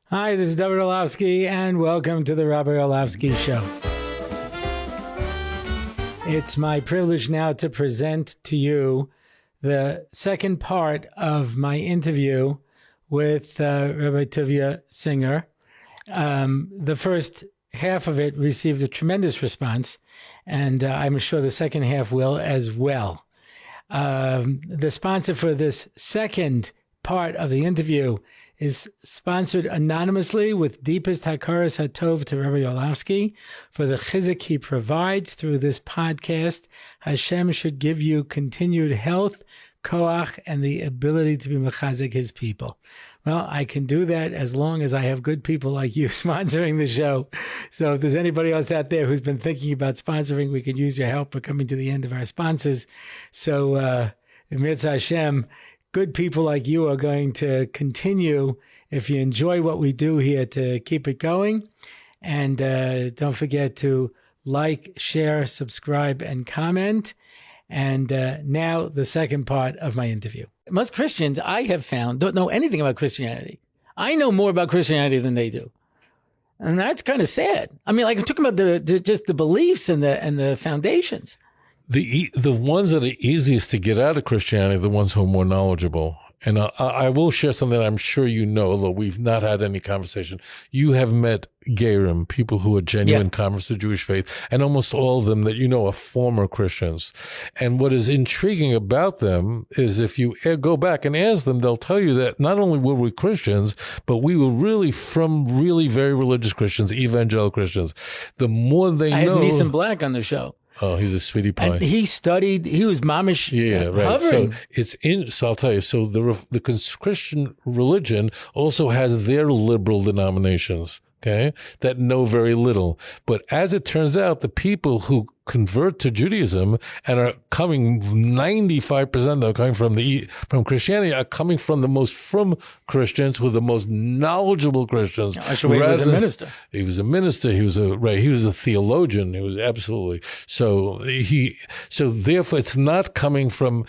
Hi, this is Dovid Orlofsky, and welcome to the Rabbi Orlofsky Show. It's my privilege now to present to you the second part of my interview with Rabbi Tovia Singer. The first half of it received a tremendous response, and I'm sure the second half will as well. The sponsor for this second part of the interview is sponsored anonymously with deepest hakaras hatov to Rabbi Orlofsky for the chizuk he provides through this podcast. Hashem should give you continued health, koach, and the ability to be mechazik his people. Well, I can do that as long as I have good people like you sponsoring the show. So if there's anybody else out there who's been thinking about sponsoring, we could use your help. We're coming to the end of our sponsors. So, Mitzvah Hashem, good people like you are going to continue, if you enjoy what we do here, to keep it going. And don't forget to like, share, subscribe, and comment. And now the second part of my interview. Most Christians, I have found, don't know anything about Christianity. I know more about Christianity than they do. And that's kind of sad. I mean, like I'm talking about just the beliefs and the foundations. The ones that are easiest to get out of Christianity are the ones who are more knowledgeable. And I will share something that I'm sure you know, although we've not had any conversation. You have met Gerim, people who are genuine converts to Jewish faith, and almost all of them that you know are former Christians. And what is intriguing about them is if you go back and ask them, they'll tell you that not only were we Christians, but we were really from really very religious Christians, evangelical Christians. The more they know... I had Neeson Black on the show. Oh, he's a sweetie pie. And he was mamish right. hovering. So I'll tell you, so the Christian religion also has their liberal denominations, okay, that know very little. But as it turns out, the people who convert to Judaism and are coming, 95% are coming from Christianity, are coming from the most frum Christians, who are the most knowledgeable Christians. Actually, he was a minister. He was a minister. He was a theologian. He was absolutely. So therefore it's not coming from,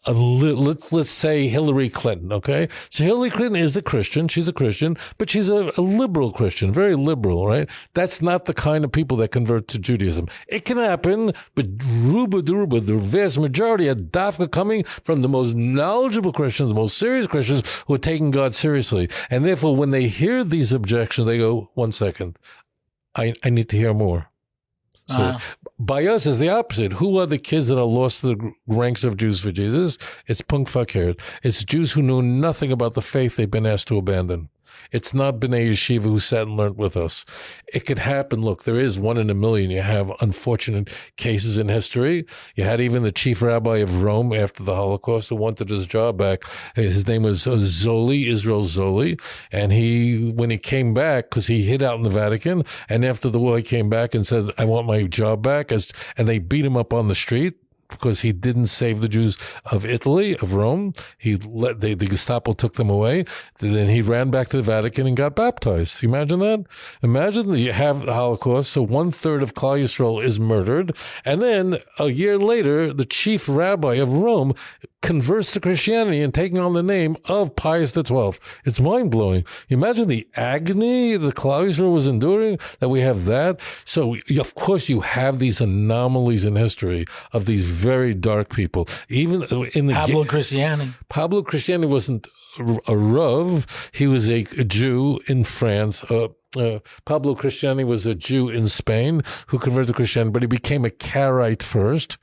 let's say Hillary Clinton. Okay. So Hillary Clinton is a Christian. She's a Christian, but she's a liberal Christian, very liberal, right? That's not the kind of people that convert to Judaism. It can happen, but the vast majority are dafka coming from the most knowledgeable Christians, the most serious Christians who are taking God seriously. And therefore, when they hear these objections, they go, 1 second, I need to hear more. So by us is the opposite. Who are the kids that are lost to the ranks of Jews for Jesus? It's punk fakir. It's Jews who know nothing about the faith they've been asked to abandon. It's not B'nai Yeshiva who sat and learned with us. It could happen. Look, there is 1 in a million. You have unfortunate cases in history. You had even the chief rabbi of Rome after the Holocaust who wanted his job back. His name was Israel Zoli. And when he came back, because he hid out in the Vatican, and after the war he came back and said, I want my job back. And they beat him up on the street because he didn't save the Jews of Italy, of Rome. The Gestapo took them away. Then he ran back to the Vatican and got baptized. You imagine that? Imagine that you have the Holocaust, so 1/3 of Klal Yisrael is murdered. And then a year later, the chief rabbi of Rome converts to Christianity and taking on the name of Pius XII. It's mind-blowing. You imagine the agony the Klal Yisrael was enduring, that we have that. So, of course, you have these anomalies in history of these very dark people. Even in the Pablo Cristiani wasn't a Rav. He was a Jew in France. Pablo Cristiani was a Jew in Spain who converted to Christianity, but he became a Karaite first,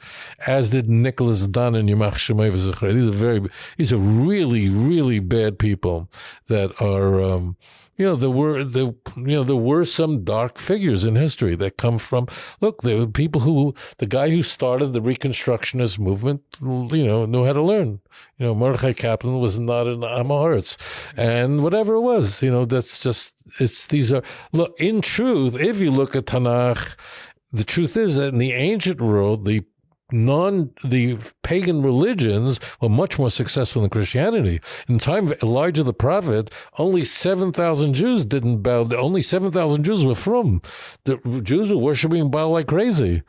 as did Nicholas Dunn and Yamach Shemai V'Zichrei. These are really, really bad people that are, there were some dark figures in history that come from, look, there were people the guy who started the Reconstructionist movement, knew how to learn. Mordechai Kaplan was not an Amaharitz, and whatever it was, that's just, look, in truth, if you look at Tanakh, the truth is that in the ancient world, the the pagan religions were much more successful than Christianity. In the time of Elijah the prophet, only 7,000 Jews didn't bow. Only 7,000 Jews were from. The Jews were worshiping Baal like crazy,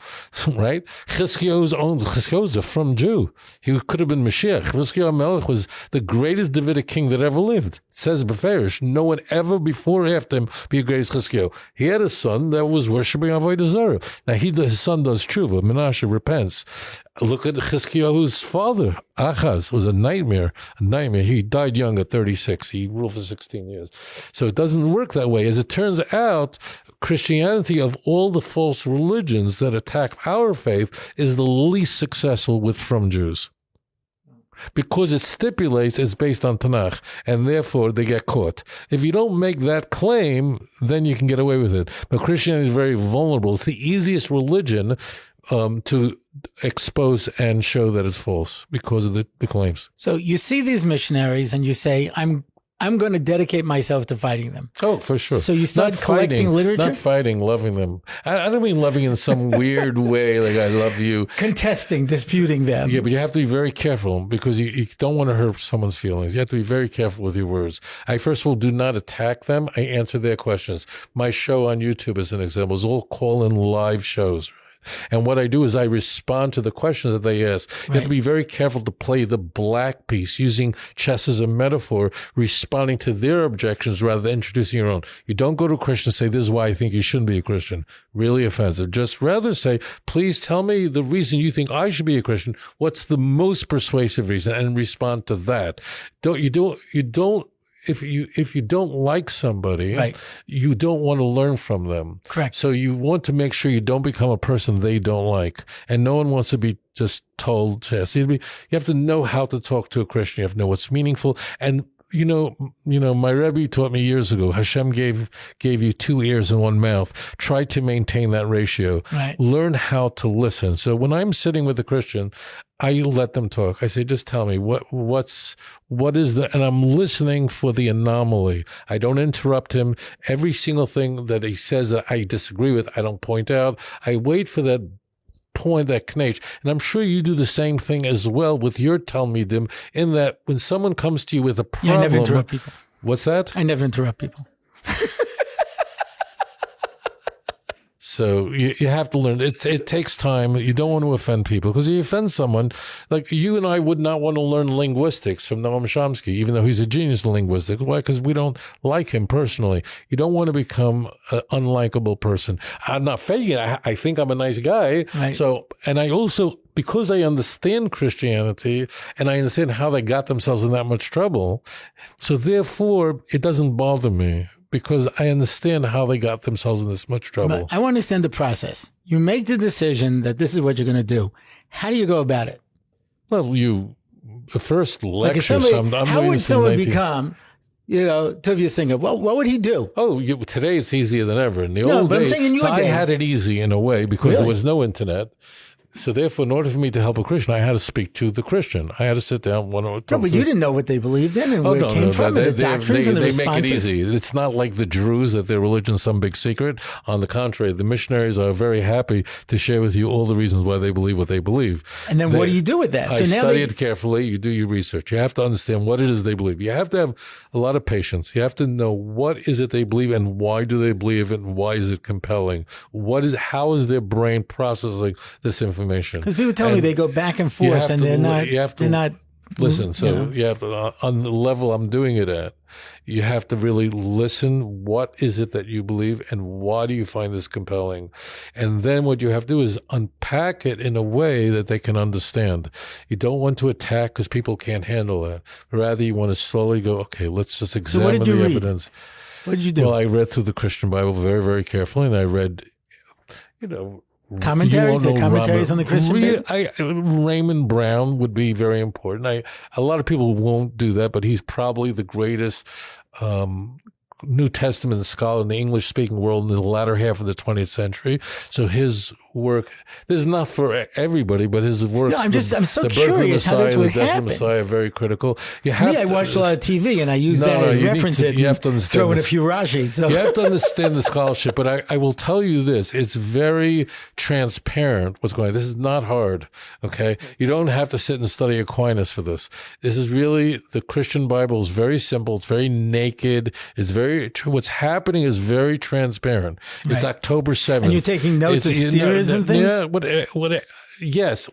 right? Chizkiyahu was a from Jew. He could have been Mashiach. Chizkiyahu Melech was the greatest Davidic king that ever lived. It says beferish, no one ever before or after him be a greatest Chizkiyahu. He had a son that was worshiping Avodah Zarah. Now his son does tshuva. Menashe repents. Look at Chizkiyahu's father, Achaz, was a nightmare. He died young at 36. He ruled for 16 years. So it doesn't work that way. As it turns out, Christianity, of all the false religions that attacked our faith, is the least successful with from Jews. Because it stipulates it's based on Tanakh, and therefore they get caught. If you don't make that claim, then you can get away with it. But Christianity is very vulnerable. It's the easiest religion to expose and show that it's false because of the claims. So you see these missionaries and you say, I'm going to dedicate myself to fighting them. Oh, for sure. So you start collecting literature? Not fighting, loving them. I don't mean loving in some weird way, like I love you. Contesting, disputing them. Yeah, but you have to be very careful because you don't want to hurt someone's feelings. You have to be very careful with your words. I, first of all, do not attack them. I answer their questions. My show on YouTube, as an example, is all call-in live shows. And what I do is I respond to the questions that they ask. You have to be very careful to play the black piece, using chess as a metaphor, responding to their objections rather than introducing your own. You don't go to a Christian and say, this is why I think you shouldn't be a Christian. Really offensive. Just rather say, please tell me the reason you think I should be a Christian. What's the most persuasive reason? And respond to that. If you don't like somebody, you don't want to learn from them. Correct. So you want to make sure you don't become a person they don't like. And no one wants to be just told, yes. You have to know how to talk to a Christian. You have to know what's meaningful. And you know, my Rebbe taught me years ago, Hashem gave you 2 ears and 1 mouth. Try to maintain that ratio. Right. Learn how to listen. So when I'm sitting with a Christian, I let them talk. I say, just tell me what is the, and I'm listening for the anomaly. I don't interrupt him. Every single thing that he says that I disagree with, I don't point out. I wait for that point, that knach. And I'm sure you do the same thing as well with your Talmidim, in that when someone comes to you with a problem. Yeah, I never interrupt people. What's that? I never interrupt people. So you have to learn. It takes time. You don't want to offend people, because if you offend someone, like you and I would not want to learn linguistics from Noam Chomsky, even though he's a genius in linguistics. Why? Because we don't like him personally. You don't want to become an unlikable person. I'm not faking it. I think I'm a nice guy. Right. So, and I also, because I understand Christianity and I understand how they got themselves in that much trouble, so therefore it doesn't bother me, because I understand how they got themselves in this much trouble. But I want to understand the process. You make the decision that this is what you're going to do. How do you go about it? Well, the first lecture. How would someone become, Tovia singer? Well, what would he do? Oh, today it's easier than ever. In the old but days, I'm saying in your day. I had it easy in a way because there was no internet. So therefore, in order for me to help a Christian, I had to speak to the Christian. I had to sit down. No, but you didn't know what they believed in and where it came from, and the doctrines and the responses. They make it easy. It's not like the Druze, that their religion's some big secret. On the contrary, the missionaries are very happy to share with you all the reasons why they believe what they believe. And then what do you do with that? I study it carefully. You do your research. You have to understand what it is they believe. You have to have a lot of patience. You have to know what is it they believe and why do they believe it and why is it compelling. How is their brain processing this information? Because people tell me they go back and forth and they're not. Listen, you have to, on the level I'm doing it at, you have to really listen. What is it that you believe and why do you find this compelling? And then what you have to do is unpack it in a way that they can understand. You don't want to attack because people can't handle that. Rather, you want to slowly go, okay, let's just examine the evidence. What did you do? Well, I read through the Christian Bible very, very carefully, and I read, commentaries on the Christian Bible? Raymond Brown would be very important. A lot of people won't do that, but he's probably the greatest New Testament scholar in the English-speaking world in the latter half of the 20th century. So his work, this is not for everybody, but his work. No, I'm so curious how this would happen. The Messiah, very critical. I watched a lot of TV, and I use that as reference it. You have to understand. Throw in a few Rashis. So. You have to understand the scholarship, but I will tell you this: it's very transparent what's going on. This is not hard. Okay, you don't have to sit and study Aquinas for this. This is really the Christian Bible is very simple. It's very naked. It's very what's happening is very transparent. Right. It's October 7th. And you're taking notes of steers and things? Yeah, yes,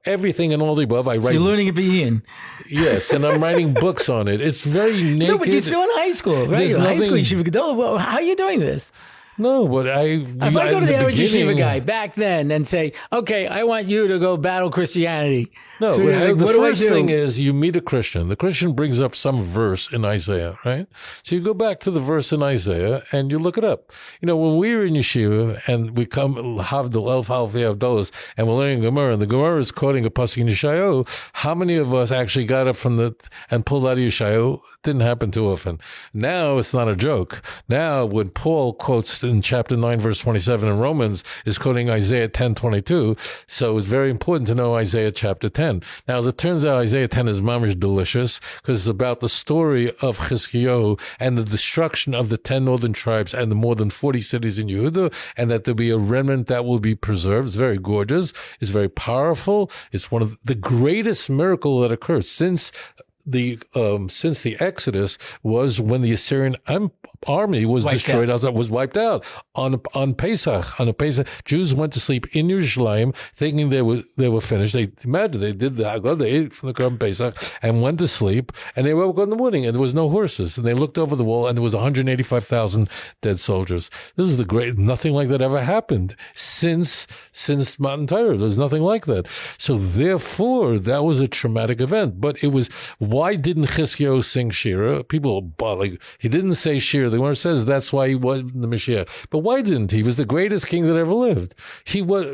everything and all the above. I write. You're learning at Ian. Yes, and I'm writing books on it. It's very naked. No, but you're still in high school, right? You're in high school, Yeshiva Gadol. Well, how are you doing this? No, but if I go to the average yeshiva guy back then and say, okay, I want you to go battle Christianity. No, so the first thing is you meet a Christian. The Christian brings up some verse in Isaiah, right? So you go back to the verse in Isaiah and you look it up. You know, when we were in yeshiva and we come Havdol Elf Half Havdolas and we're learning Gemara and the Gemara is quoting a pasuk in Yeshayahu, how many of us actually got up and pulled out of Yeshayahu? Didn't happen too often. Now it's not a joke. Now when Paul quotes in chapter 9, verse 27 in Romans is quoting Isaiah 10:22. So it's very important to know Isaiah chapter 10. Now, as it turns out, Isaiah 10 is mamish delicious because it's about the story of Chizkiyahu and the destruction of the 10 northern tribes and the more than 40 cities in Yehuda, and that there'll be a remnant that will be preserved. It's very gorgeous. It's very powerful. It's one of the greatest miracles that occurred since the Exodus was when the Assyrian army was destroyed, was wiped out on Pesach. On a Pesach, Jews went to sleep in Yerushalayim thinking they were finished. They did the Haggadah, they ate from the Korban Pesach and went to sleep, and they woke up in the morning and there was no horses, and they looked over the wall and there was 185,000 dead soldiers. This is nothing like that ever happened since Matan Torah. There's nothing like that. So therefore, that was a traumatic event. But it was, why didn't Chizkiyahu sing Shira? People, he didn't say Shira. The Gemara says that's why he wasn't the Mashiach. But why didn't he? He was the greatest king that ever lived. He was,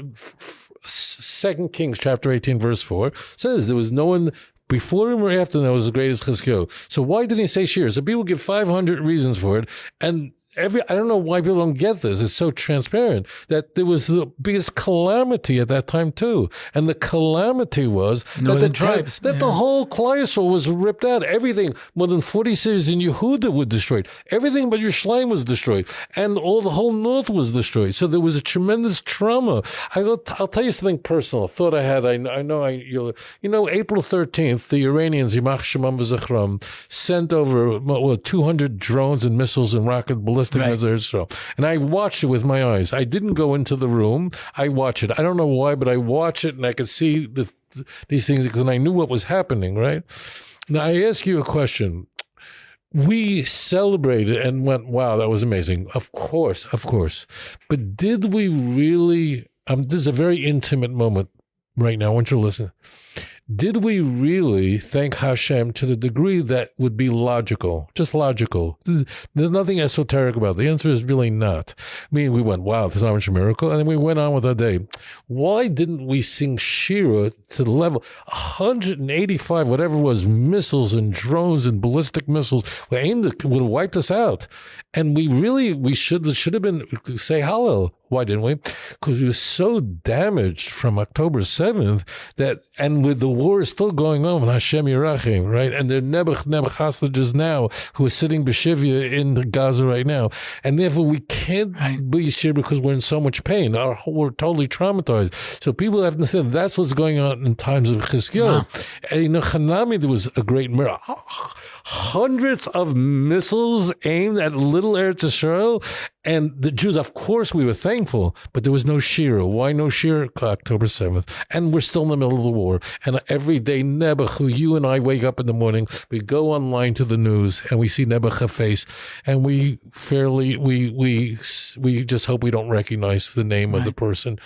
2 Kings chapter 18 verse 4 says there was no one before him or after him that was the greatest Chizkiyahu. So why didn't he say Shira? So people give 500 reasons for it. And I don't know why people don't get this. It's so transparent that there was the biggest calamity at that time too. And the calamity was that the whole Klal was ripped out. Everything, more than 40 cities in Yehuda were destroyed. Everything but Yerushalayim was destroyed. And the whole north was destroyed. So there was a tremendous trauma. I'll tell you something personal. A thought I had. April 13th, the Iranians, Yimach Shemam V'Zachram, sent over 200 drones and missiles and rocket ballistic missiles. And I watched it with my eyes. I didn't go into the room. I watched it. I don't know why, but I watched it and I could see these things because I knew what was happening, right? Now, I ask you a question. We celebrated and went, wow, that was amazing. Of course. But did we really, this is a very intimate moment right now. I want you to listen. Did we really thank Hashem to the degree that would be logical, just logical? There's nothing esoteric about it. The answer is really not. I mean, we went, wow, there's not much a miracle. And then we went on with our day. Why didn't we sing Shira to the level 185, whatever it was, missiles and drones and ballistic missiles would have wiped us out? And we should have been, say Hallel. Why didn't we? Because we were so damaged from October 7th and with the war is still going on with Hashem Yerachim, right? And there are Nebuch hostages now who are sitting b'shivya in Gaza right now. And therefore we can't be Shir because we're in so much pain. We're totally traumatized. So people have to understand that's what's going on in times of Chizkiyahu. And in Hanami, there was a great miracle. Hundreds of missiles aimed at little Eretz Yisrael. And the Jews, of course, we were thankful, but there was no Shira. Why no Shira? October 7th. And we're still in the middle of the war. And every day, Nebuch, who you and I wake up in the morning, we go online to the news and we see Nebuch's face, and we just hope we don't recognize the name of the person.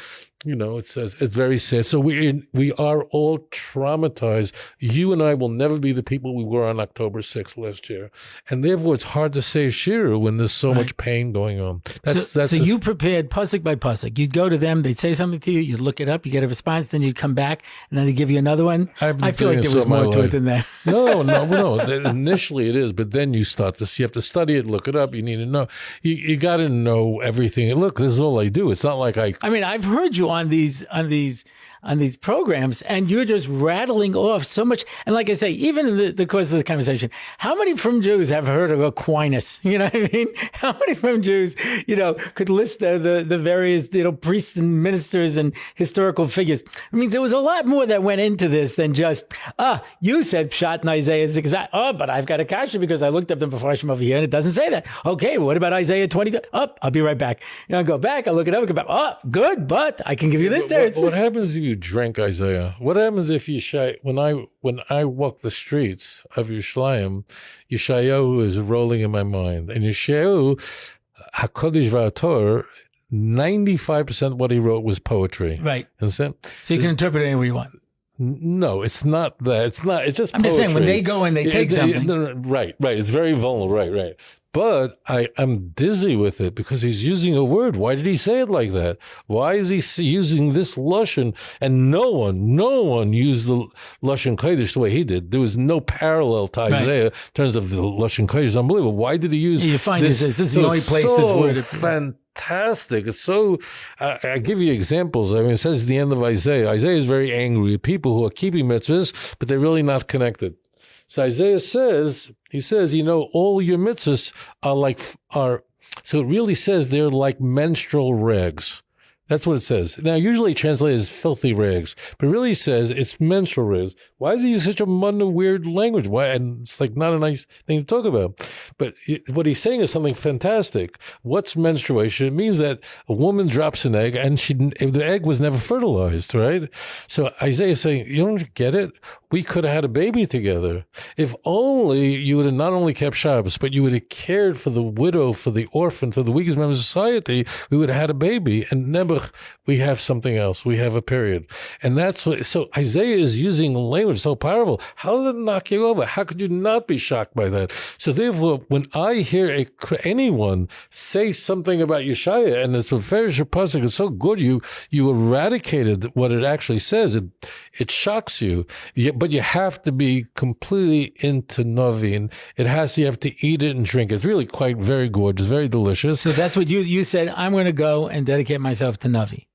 It says it's very sad. So we are all traumatized. You and I will never be the people we were on October 6th last year, and therefore it's hard to say shira when there's so much pain going on. So you prepared pasuk by pasuk. You'd go to them, they'd say something to you, you'd look it up, you get a response, then you'd come back, and then they give you another one. I feel like there was more to it than that. No. Initially it is, but then you start this. You have to study it, look it up. You need to know. You got to know everything. And look, this is all I do. It's not like I mean, I've heard you on these programs, and you're just rattling off so much. And like I say, even in the course of this conversation, how many from Jews have heard of Aquinas? You know what I mean? How many from Jews, could list the various, priests and ministers and historical figures? I mean, there was a lot more that went into this than just, you said Pshat in Isaiah 6. But I've got a kasha because I looked up the Mefarshim over here and it doesn't say that. Okay, what about Isaiah 22? I'll be right back. I go back, I look it up, I go back. Good, but I can give you this there. What happens if you drink Isaiah? What happens if when I walk the streets of Yerushalayim, Yeshayahu is rolling in my mind, and Yeshayahu, HaKodesh VaTorah, 95% what he wrote was poetry. Right. Understand? So you can interpret it any way you want. No, it's not that. It's not. It's just. I'm just saying when they go and they take something. Right. It's very vulnerable. Right. But I'm dizzy with it because he's using a word. Why did he say it like that? Why is he using this Lashon? And no one used the Lashon Kodesh the way he did. There was no parallel to Isaiah in terms of the Lashon Kodesh. It's unbelievable. Why did he use you find this is the only place this word appears. Fantastic. It's so, I give you examples. I mean, it says at the end of Isaiah. Isaiah is very angry at people who are keeping mitzvahs, but they're really not connected. So Isaiah says, all your mitzvahs so it really says they're like menstrual rags. That's what it says. Now, usually translated as filthy rags, but it really says it's menstrual rags. Why is he using such a mundane, weird language? Why? And it's like not a nice thing to talk about. But what he's saying is something fantastic. What's menstruation? It means that a woman drops an egg and the egg was never fertilized, right? So Isaiah is saying, you don't get it? We could have had a baby together. If only you would have not only kept Shabbos, but you would have cared for the widow, for the orphan, for the weakest member of society, we would have had a baby. And Nebuch, we have something else. We have a period. And that's what, so Isaiah is using language so powerful. How did it knock you over? How could you not be shocked by that? So therefore, when I hear anyone say something about Yeshaya, and it's a very pasuk, it's so good, you eradicated what it actually says. It shocks you. But you have to be completely into Navi, and you have to eat it and drink it. It's really very gorgeous, very delicious. So that's what you said, I'm going to go and dedicate myself to Navi.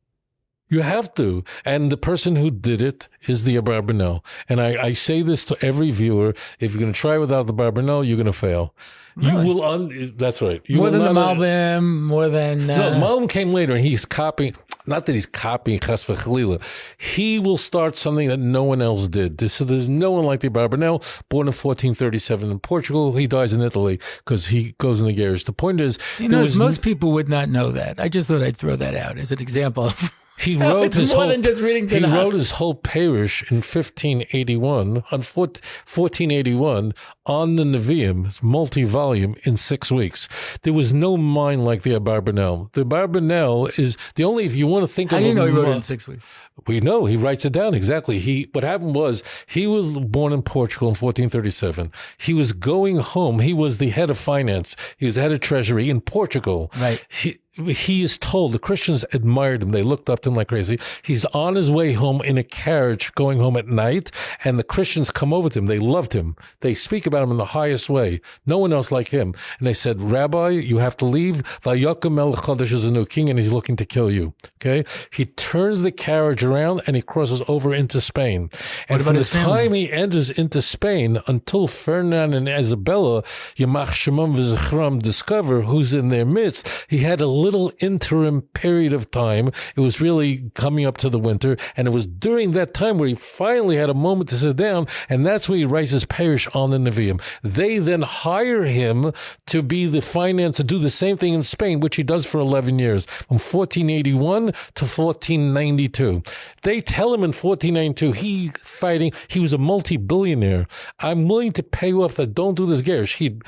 You have to. And the person who did it is the Abarbanel. And I say this to every viewer. If you're going to try without the Abarbanel, you're going to fail. Really? You will, that's right. More than the Malbim, more than... No, Malbim came later, and he's copying, not that he's copying Chas v'Chalila. He will start something that no one else did. So there's no one like the Abarbanel, born in 1437 in Portugal. He dies in Italy because he goes in the garage. The point is... most people would not know that. I just thought I'd throw that out as an example. He wrote his whole parish in 1481 on the Nevi'im, multi-volume, in 6 weeks. There was no mind like the Abarbanel. The Abarbanel is the only, if you want to think of... How do you know he wrote it in 6 weeks? We know. He writes it down. Exactly. What happened was, he was born in Portugal in 1437. He was going home. He was the head of finance. He was the head of treasury in Portugal. Right. He is told, the Christians admired him. They looked up to him like crazy. He's on his way home in a carriage going home at night, and the Christians come over to him. They loved him. They speak about him in the highest way. No one else like him. And they said, Rabbi, you have to leave. Vayokim Melech Chodesh is a new king, and he's looking to kill you. Okay? He turns the carriage around, and he crosses over into Spain. And from the time he enters into Spain until Ferdinand and Isabella, Yamach Shemam V'Zichram, discover who's in their midst, he had a little interim period of time. It was really coming up to the winter, and it was during that time where he finally had a moment to sit down, and that's where he writes his parish on the Nevi'im. They then hire him to be the finance, to do the same thing in Spain, which he does for 11 years, from 1481 to 1492. They tell him in 1492, he was a multi-billionaire. I'm willing to pay you off that. Don't do this garish. He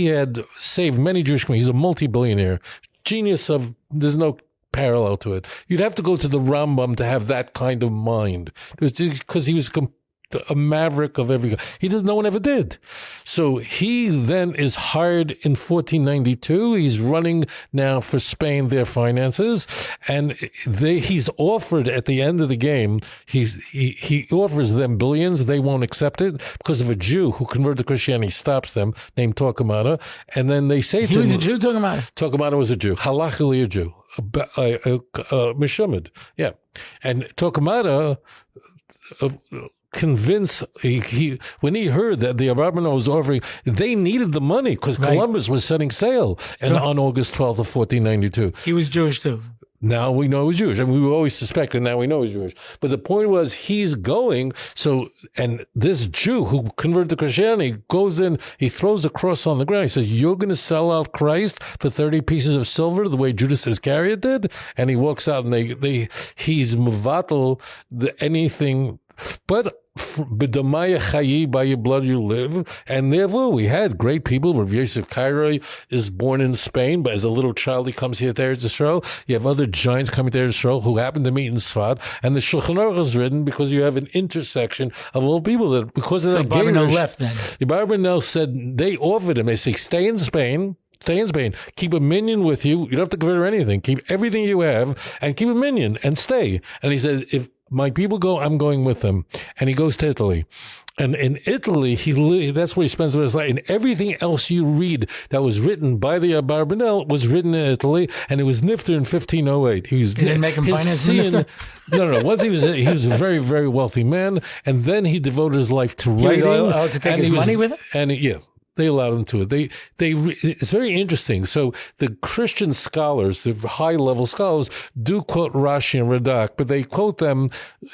had saved many Jewish communities. He's a multi-billionaire. Genius of, there's no parallel to it. You'd have to go to the Rambam to have that kind of mind, because he was a maverick of every. No one ever did. So he then is hired in 1492. He's running now for Spain their finances, and he's offered at the end of the game. He offers them billions. They won't accept it because of a Jew who converted to Christianity. Stops them, named Torquemada, and then they say he was a Jew. Torquemada was a Jew, halachically a Jew, Missionary. Yeah, and Torquemada. Convinced when he heard that the Abarbanel was offering, they needed the money because Columbus was setting sail, and on August 12th of 1492, he was Jewish too. Now we know he's Jewish, and we were always suspected. Now we know he's Jewish. But the point was, he's going. So, and this Jew who converted to Christianity goes in. He throws a cross on the ground. He says, "You're going to sell out Christ for 30 pieces of silver, the way Judas Iscariot did." And he walks out, and he's mevatel anything, but. B'damaya chayi, by your blood you live. And therefore we had great people. Rabbi Yosef Cairo is born in Spain, but as a little child he comes here to Eretz Yisrael. You have other giants coming to Eretz Yisrael who happen to meet in Sfat. And the Shulchan Aruch is written because you have an intersection of all people that, because of that Barbanel left then. The Barbanel said, they offered him, they say, stay in Spain. Keep a minion with you. You don't have to convert or anything. Keep everything you have and keep a minion and stay. And he said, if my people go, I'm going with them. And he goes to Italy. And in Italy, that's where he spends his life. And everything else you read that was written by the Abarbanel was written in Italy, and it was nifter in 1508. He didn't make him finance minister? No. Once he was a very, very wealthy man, and then he devoted his life to writing. He was allowed to take his money with him? And yeah. They allowed him to it. It's very interesting. So the Christian scholars, the high-level scholars, do quote Rashi and Radak, but they quote them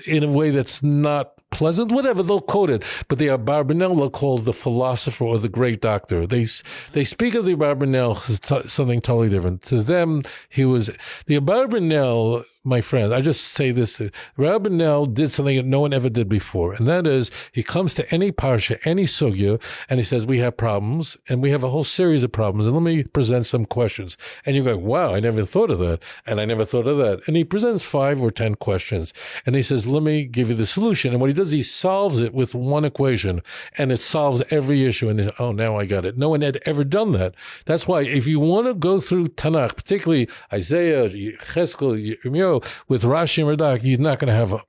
in a way that's not pleasant, whatever, they'll quote it. But the Abarbanel are called the philosopher or the great doctor. They speak of the Abarbanel as something totally different. To them, he was the Abarbanel. My friend, I just say this. Abarbanel did something that no one ever did before. And that is, he comes to any parsha, any sugya, and he says, we have problems, and we have a whole series of problems, and let me present some questions. And you go, wow, I never thought of that, and I never thought of that. And he presents 5 or 10 questions, and he says, let me give you the solution. And what he does, he solves it with one equation, and it solves every issue. And he says, oh, now I got it. No one had ever done that. That's why if you want to go through Tanakh, particularly Isaiah, Cheskel, Yirmiyahu, with Rashi and Radak, you're not going to have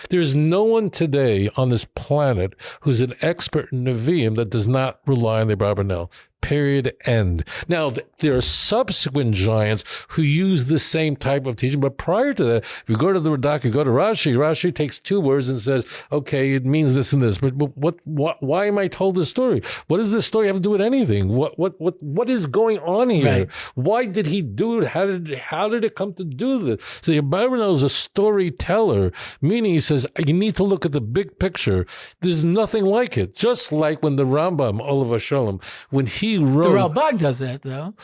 there's no one today on this planet who's an expert in Nevi'im that does not rely on the Abarbanel. Period. End. Now, there are subsequent giants who use the same type of teaching, but prior to that, if you go to the Radak, you go to Rashi, Rashi takes 2 words and says, okay, it means this and this, but why am I told this story? What does this story have to do with anything? What is going on here? Right. Why did he do it? How did it come to do this? So the Abarbanel is a storyteller, meaning he says, you need to look at the big picture. There's nothing like it. Just like when the Rambam, Olav Shalom, when he wrote, the Ralbag does that, though.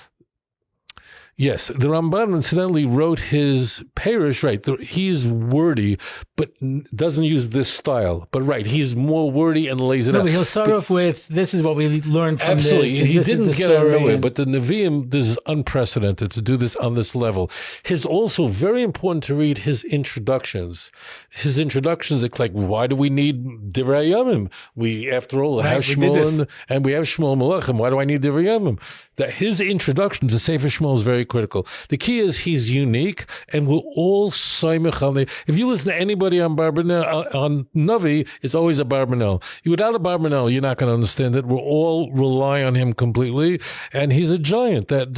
Yes, the Ramban incidentally wrote his Parish, right. He's wordy, but doesn't use this style. But right, he's more wordy and lays it out. But he'll start off with, this is what we learned from absolutely. this. He didn't get out of it, but the Nevi'im, this is unprecedented to do this on this level. His also very important to read his introductions. His introductions, it's like, why do we need Divrei Yamim? We, after all, have Shmuel and we have Shmuel Melechim. Why do I need Divrei Yamim? That his introduction to Sefer Shmuel is very critical. The key is he's unique, and we're all soymech on the. If you listen to anybody on Barbanel, on Navi, it's always a Barbanel. Without a Barbanel, you're not going to understand it. We're all rely on him completely, and he's a giant that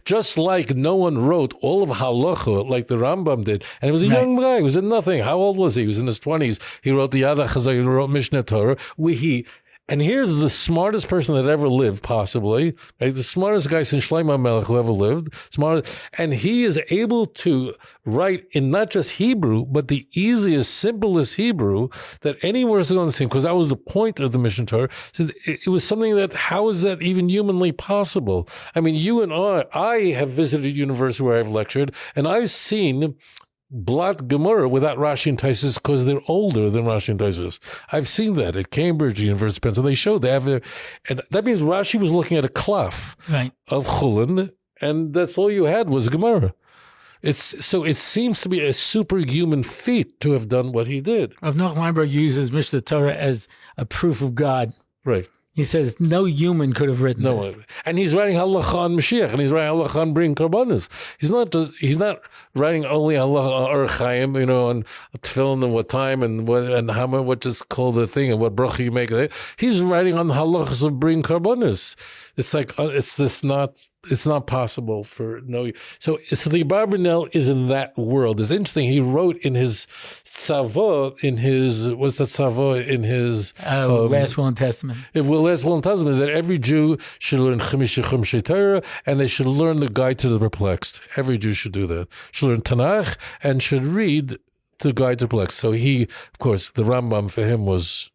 just like no one wrote all of Halacha like the Rambam did, and he was a young guy. He was in nothing. How old was he? He was in his 20s. He wrote the Yad HaChazak, he wrote Mishnah Torah. And here's the smartest person that ever lived, possibly, right? The smartest guy since Shlomo Melech who ever lived, and he is able to write in not just Hebrew, but the easiest, simplest Hebrew that anywhere is going to see, because that was the point of the Mishnah Torah. So it was something that, how is that even humanly possible? I mean, you and I have visited university where I've lectured, and I've seen blot Gemara without Rashi and Taisus because they're older than Rashi and Taisus. I've seen that at Cambridge University, Pennsylvania. They showed they have and that means Rashi was looking at a klaf of Chulin, and that's all you had was Gemara. it seems to be a superhuman feat to have done what he did. Rav Noach Weinberg uses Mishnah Torah as a proof of God. Right. He says no human could have written this. And he's writing halacha on Mashiach, and he's writing halacha on bringing karbanos. He's not writing only halacha on Or Chaim, on tefillin and what time and how much, what is called the thing and what bracha you make. He's writing on the halachas of bringing karbanos. It's like it's not possible for no. So the Abarbanel is in that world. It's interesting. He wrote in his tzava, Last Will and Testament. Last Will and Testament, that every Jew should learn Chumshei Torah, and they should learn the Guide to the Perplexed. Every Jew should do that. Should learn Tanakh and should read the Guide to the Perplexed. So he, of course, the Rambam for him was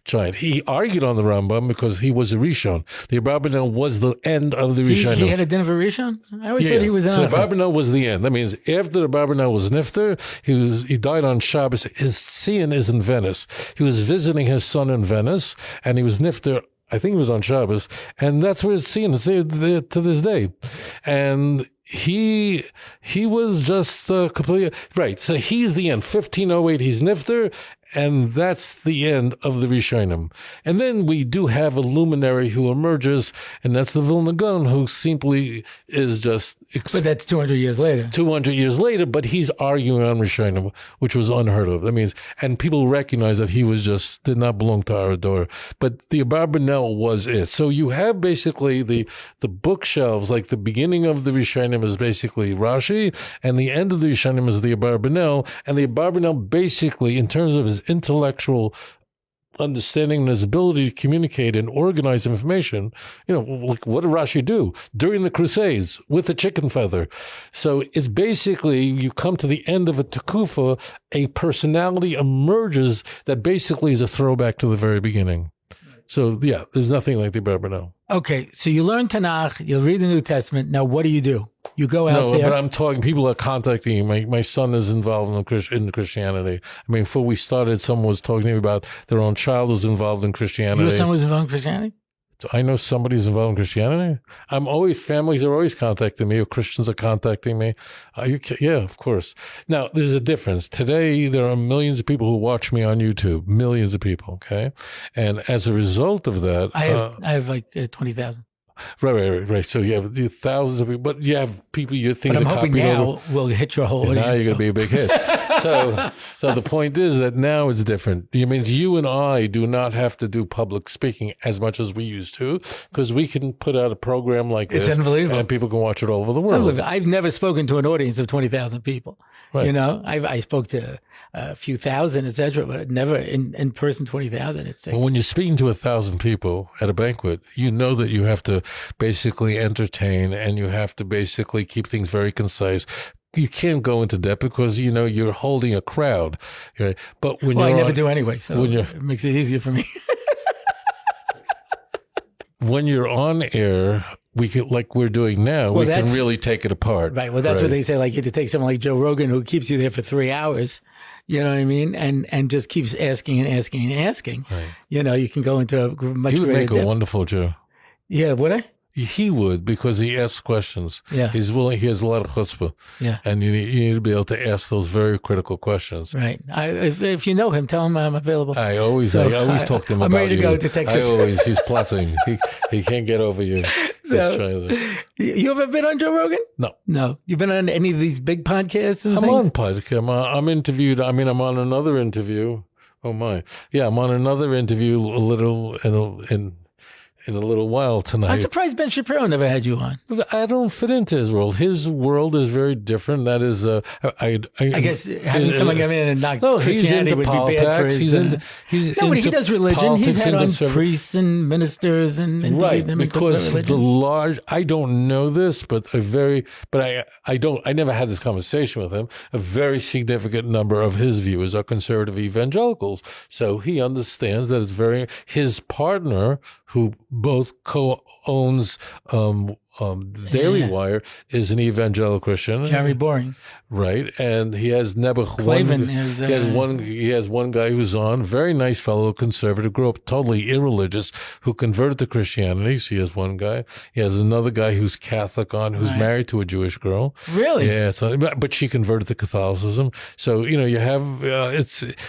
giant. He argued on the Rambam because he was a Rishon. The Abarbanel was the end of the Rishon. He had a din of a Rishon? I always thought he was So the Abarbanel was the end. That means after the Abarbanel was Nifter, he died on Shabbos. His Tzion is in Venice. He was visiting his son in Venice, and he was Nifter. I think it was on Shabbos, and that's where it's seen to this day. And he was just completely right. So he's the end. 1508, he's Nifter, and that's the end of the Rishonim. And then we do have a luminary who emerges, and that's the Vilna Gaon, who simply is just... But that's 200 years later. 200 years later, but he's arguing on Rishonim, which was unheard of. That means, and people recognize that he did not belong to our door. But the Abarbanel was it. So you have basically the bookshelves, like the beginning of the Rishonim is basically Rashi, and the end of the Rishonim is the Abarbanel. And the Abarbanel basically, in terms of his intellectual understanding and his ability to communicate and organize information, like what did Rashi do during the Crusades with the chicken feather? So it's basically, you come to the end of a Tekufa, a personality emerges that basically is a throwback to the very beginning. So yeah, there's nothing like the Abarbanel. Okay, so you learn Tanakh, you read the New Testament. Now what do? You go out there. No, but I'm talking, people are contacting me. My son is involved in Christianity. I mean, before we started, someone was talking to me about their own child was involved in Christianity. Your son was involved in Christianity? I know somebody who's involved in Christianity. Families are always contacting me, or Christians are contacting me. Yeah, of course. Now, there's a difference. Today, there are millions of people who watch me on YouTube, millions of people, okay? And as a result of that... I have like 20,000. Right. So you have thousands of people, but you have people, your things but are copied over. I'm hoping now over. we'll hit your whole audience. Now you're going to be a big hit. So the point is that now it's different. It means you and I do not have to do public speaking as much as we used to, because we can put out a program like this. It's unbelievable. And people can watch it all over the world. I've never spoken to an audience of 20,000 people. Right. I spoke to a few thousand, etc., but never in person 20,000. Well, when you're speaking to 1,000 people at a banquet, you know that you have to basically entertain, and you have to basically keep things very concise. You can't go into depth because, you're holding a crowd. Right? But I never do anyway, so it makes it easier for me. When you're on air, we could, like we're doing now, we can really take it apart. Right. Well, that's what they say. Like, you have to take someone like Joe Rogan, who keeps you there for 3 hours. You know what I mean? And just keeps asking and asking and asking. Right. You can go into a much greater depth. He would make a wonderful Joe. Yeah, would I? He would, because he asks questions. Yeah. He's willing. He has a lot of chutzpah. Yeah. And you need to be able to ask those very critical questions. Right. If you know him, tell him I'm available. I always talk to him about you. I'm ready to go to Texas. He's plotting. He can't get over you. So, you ever been on Joe Rogan? No. You been on any of these big podcasts and things? I'm on podcast. I'm interviewed. I mean, I'm on another interview. Oh my. Yeah, I'm on another interview a little in a little while tonight. I'm surprised Ben Shapiro never had you on. I don't fit into his world. His world is very different. That is, I guess having someone come in and not Christianity would politics. be bad for his... but he does religion. He's had on priests and ministers and right, because I don't know this, but I never had this conversation with him. A very significant number of his viewers are conservative evangelicals. So he understands that his partner, who both co-owns Daily Wire is an evangelical Christian. Jerry Boring. Right. And he has Clavin is, he has one guy who's on, very nice fellow, conservative, grew up totally irreligious, who converted to Christianity. So he has one guy. He has another guy who's Catholic on, who's married to a Jewish girl. Really? Yeah. So, but she converted to Catholicism. So, you have,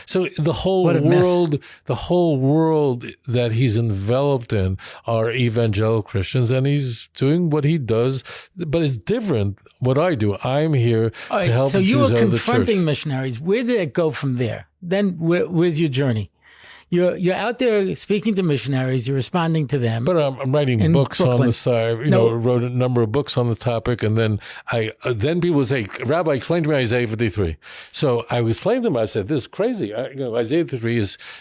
so the whole world that he's enveloped in are evangelical Christians, and he's doing what he does, but it's different what I do. I'm here to help so Jews you were out of the confronting church. missionaries. Where did it go from there? Then where's your journey? You're out there speaking to missionaries. You're responding to them. But I'm writing books on the side. Wrote a number of books on the topic, and then then people would say, "Rabbi, explain to me Isaiah 53." So I explained to them. I said, "This is crazy. Isaiah 53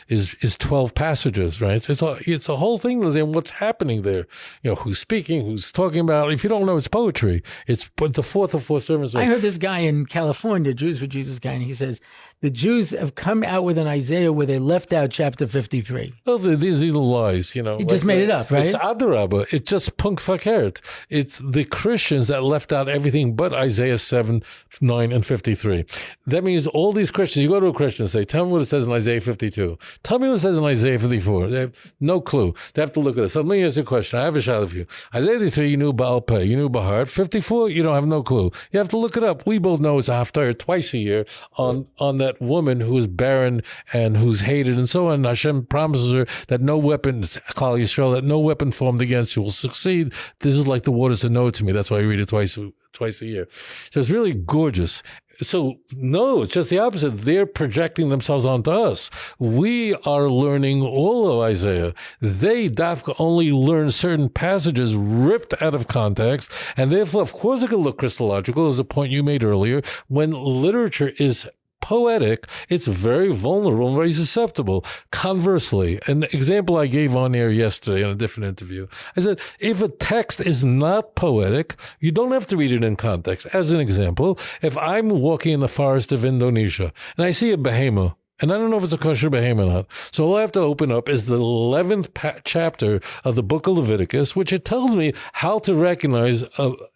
is 12 passages, right? It's a whole thing. And what's happening there? Who's speaking? Who's talking about? If you don't know, it's poetry. It's the fourth of four sermons." I heard this guy in California, Jews for Jesus guy, and he says the Jews have come out with an Isaiah where they left out chapter 53. Oh, these are lies, He just made it up, right? It's Adarabah. It's just punk fakert. It's the Christians that left out everything but Isaiah 7, 9, and 53. That means all these Christians, you go to a Christian and say, tell me what it says in Isaiah 52. Tell me what it says in Isaiah 54. They have no clue. They have to look at it. So let me ask you a question. I have a shot for you. Isaiah 53, you knew Baal Peh, you knew Bahar. 54, you don't have no clue. You have to look it up. We both know it's a haftarah twice a year on that woman who is barren and who's hated and so on. Hashem promises her that no weapon, Klal Yisrael, that no weapon formed against you will succeed. This is like the waters that know it to me. That's why I read it twice a year. So it's really gorgeous. So no, it's just the opposite. They're projecting themselves onto us. We are learning all of Isaiah. They only learn certain passages ripped out of context, and therefore, of course, it can look Christological, as a point you made earlier. When literature is poetic, it's very vulnerable and very susceptible. Conversely, an example I gave on air yesterday in a different interview, I said, if a text is not poetic, you don't have to read it in context. As an example, if I'm walking in the forest of Indonesia and I see a behemoth, and I don't know if it's a kosher behemoth or not. So all I have to open up is the 11th chapter of the book of Leviticus, which it tells me how to recognize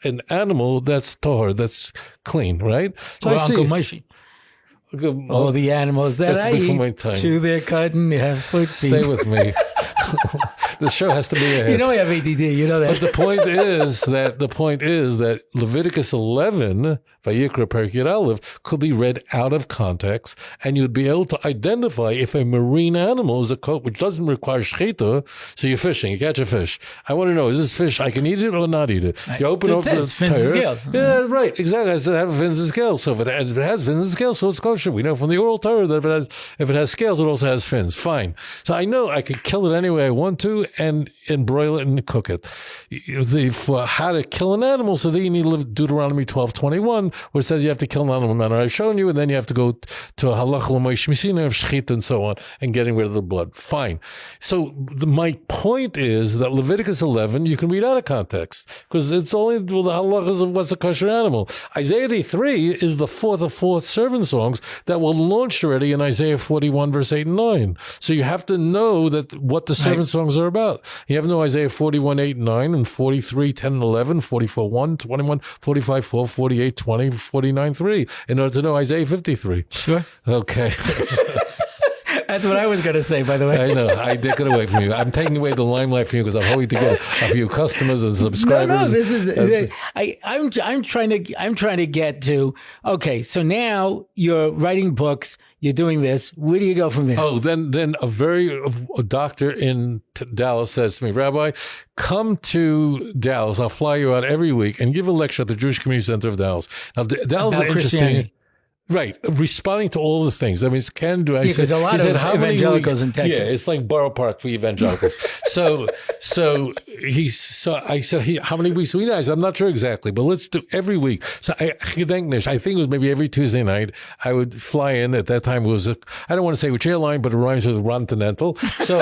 an animal that's tahor, that's clean, right? So I see Uncle Moshe. All the animals that I eat chew their cotton, they have split feet. Stay with me. The show has to be ahead. You know I have ADD. You know that. But the point is that Leviticus 11, Vayikra Perek Yud Aleph, could be read out of context, and you'd be able to identify if a marine animal is a coat which doesn't require shechita. So you're fishing, you catch a fish. I want to know, is this fish I can eat it or not eat it? You open up the fins and scales. Yeah, right, exactly. It has fins and scales. So if it has fins and scales, so it's kosher. We know from the oral Torah that if it has scales, it also has fins. Fine. So I know I could kill it any way I want to and broil it and cook it. For how to kill an animal, so then you need to live Deuteronomy 12:21, where it says you have to kill an animal manner I've shown you, and then you have to go to halach l'moish misina of shchit and so on, and getting rid of the blood. Fine. So my point is that Leviticus 11 you can read out of context because it's only the halachas of what's a kosher animal. Isaiah 3 is the fourth of four servant songs that were launched already in Isaiah 41 verse 8 and 9. So you have to know that what the servant songs are about. You have to know Isaiah 41 8 and 9 and 43 10 and 11, 44 1, 21, 45 4, 48 20, 49 3 in order to know Isaiah 53. Sure. Okay. That's what I was going to say, by the way. I know. I take it away from you. I'm taking away the limelight from you because I'm hoping to get a few customers and subscribers. No, this is. I'm trying to get to. Okay, so now you're writing books. You're doing this. Where do you go from there? Oh, then a doctor in Dallas says to me, Rabbi, come to Dallas. I'll fly you out every week and give a lecture at the Jewish Community Center of Dallas. Now, Dallas is interesting. Right, responding to all the things. I mean, it's can do. Because a lot of evangelicals in Texas. Yeah, it's like Borough Park for evangelicals. so I said, how many weeks we I said, I'm not sure exactly, but let's do every week. So I think it was maybe every Tuesday night. I would fly in. At that time, it was I don't want to say which airline, but it rhymes with Continental. So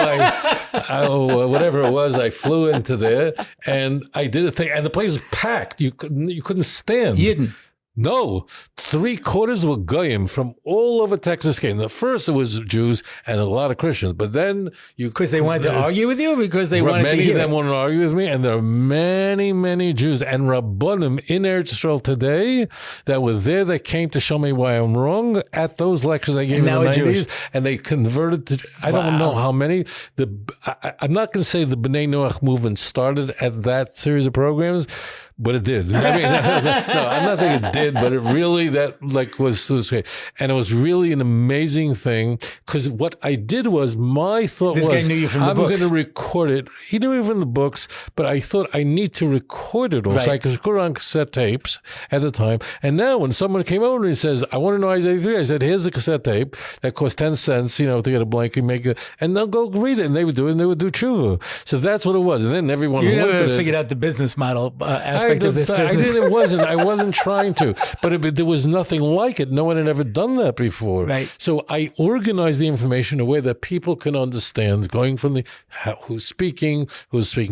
whatever it was, I flew into there and I did a thing, and the place was packed. You couldn't stand. You didn't. No, 3/4 were goyim from all over Texas came. The first it was Jews and a lot of Christians, but then because they wanted to argue with you, or because they wanted to hear many of them wanted to argue with me, and there are many Jews and Rabbonim in Eretz Yisrael today that were there that came to show me why I'm wrong at those lectures I gave in the 90s, and they converted to. I don't know how many. I'm not going to say the B'nai Noach movement started at that series of programs. But it did. I mean, no, I'm not saying it did, but it really, that like was great. And it was really an amazing thing because what I did was, my thought this was, guy knew you from the I'm going to record it. He knew me from the books, but I thought I need to record it all. Right. So I could record it on cassette tapes at the time. And now when someone came over and says, I want to know Isaiah 3, I said, here's a cassette tape that costs 10 cents, to get a blanket, make it, and they'll go read it. And they would do it, and they would do tshuva. So that's what it was. And then everyone you never figured out the business model aspect of this business. I wasn't trying to, but there was nothing like it. No one had ever done that before. Right. So I organized the information in a way that people can understand, going from who's speaking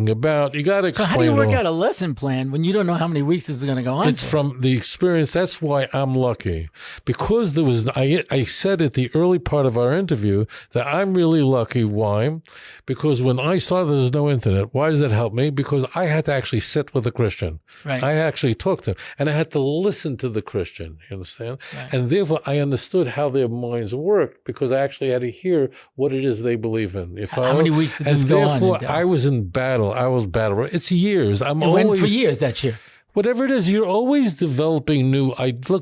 about. You got to explain. So how do you work out a lesson plan when you don't know how many weeks this is going to go on? It's from the experience. That's why I'm lucky, because there was. I said at the early part of our interview that I'm really lucky. Why? Because when I started, there was no internet. Why does that help me? Because I had to actually sit with a Christian. Right. I actually talked to him, and I had to listen to the Christian. You understand? Right. And therefore, I understood how their minds worked because I actually had to hear what it is they believe in. How many weeks did this go on? And therefore, I was in battle. I was battle. It's years. Went for years that year. Whatever it is, you're always developing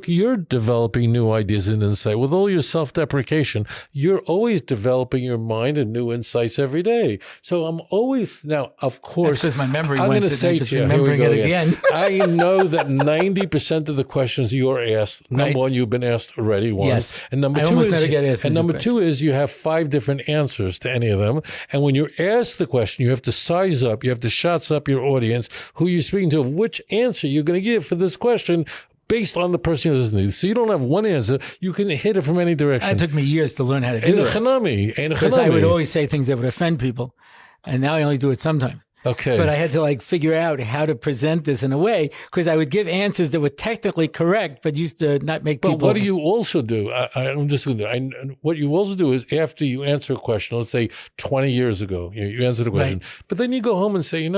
you're developing new ideas and insight. With all your self-deprecation, you're always developing your mind and new insights every day. So I'm always, now, of course, because my memory I'm went going to say to you, remembering it again. I know that 90% of the questions you're asked, number one, you've been asked already once. Yes. And number two is you have 5 different answers to any of them. And when you're asked the question, you have to size up, you have to shots up your audience, who you're speaking to, of which answer you're going to give for this question based on the person who's listening. So you don't have one answer. You can hit it from any direction. It took me years to learn how to do it. Because I would always say things that would offend people. And now I only do it sometimes. Okay. But I had to figure out how to present this in a way, because I would give answers that were technically correct, but used to not make people. But what do you also do? I'm just going to. What you also do is after you answer a question, let's say 20 years ago, you answered a question, but then you go home and say,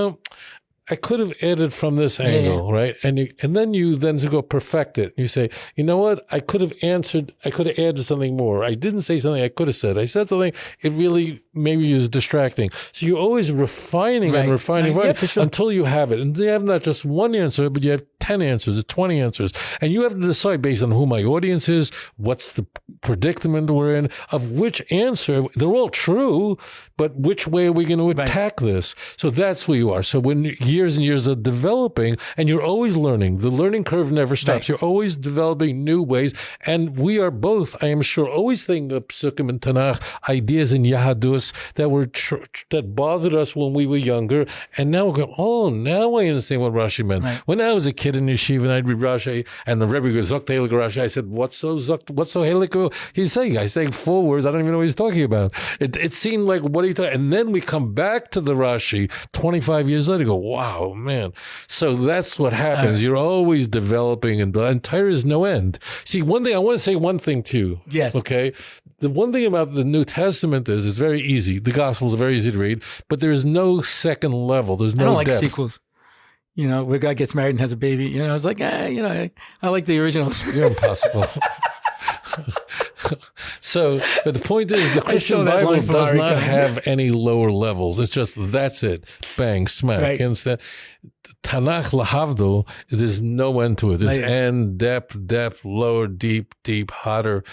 I could have added from this angle, right? And then you go perfect it. You say, you know what? I could have added something more. I didn't say something I could have said. I said something, it really maybe is distracting. So you're always refining and refining until you have it. And you have not just one answer, but you have 10 answers or 20 answers. And you have to decide based on who my audience is, what's the predicament we're in, of which answer. They're all true, but which way are we going to attack this? So that's where you are. So when years and years of developing, and you're always learning, the learning curve never stops. You're always developing new ways. And we are both, I am sure, always thinking of Psukim and Tanakh, ideas in Yahadus that bothered us when we were younger. And now we're going, now I understand what Rashi meant. Right. When I was a kid in yeshiva and I'd read Rashi, and the Rebbe goes, Zok Helik Rashi, I said, what's so Helik? He's saying 4 words. I don't even know what he's talking about. It seemed like, what are you talking? And then we come back to the Rashi 25 years later, go, wow, man. So that's what happens. You're always developing, and Torah is no end. See, one thing, I want to say one thing too. Yes. Okay. The one thing about the New Testament is it's very easy. The Gospels are very easy to read, but there is no second level. There's no I don't like depth. Sequels. Where a guy gets married and has a baby. I was like, I like the originals. You're impossible. So, but the point is, the Christian Bible does not have any lower levels. It's just, that's it. Bang, smack. Right. Instead, Tanakh lahavdil, there's no end to it. There's end, depth, lower, deep, hotter,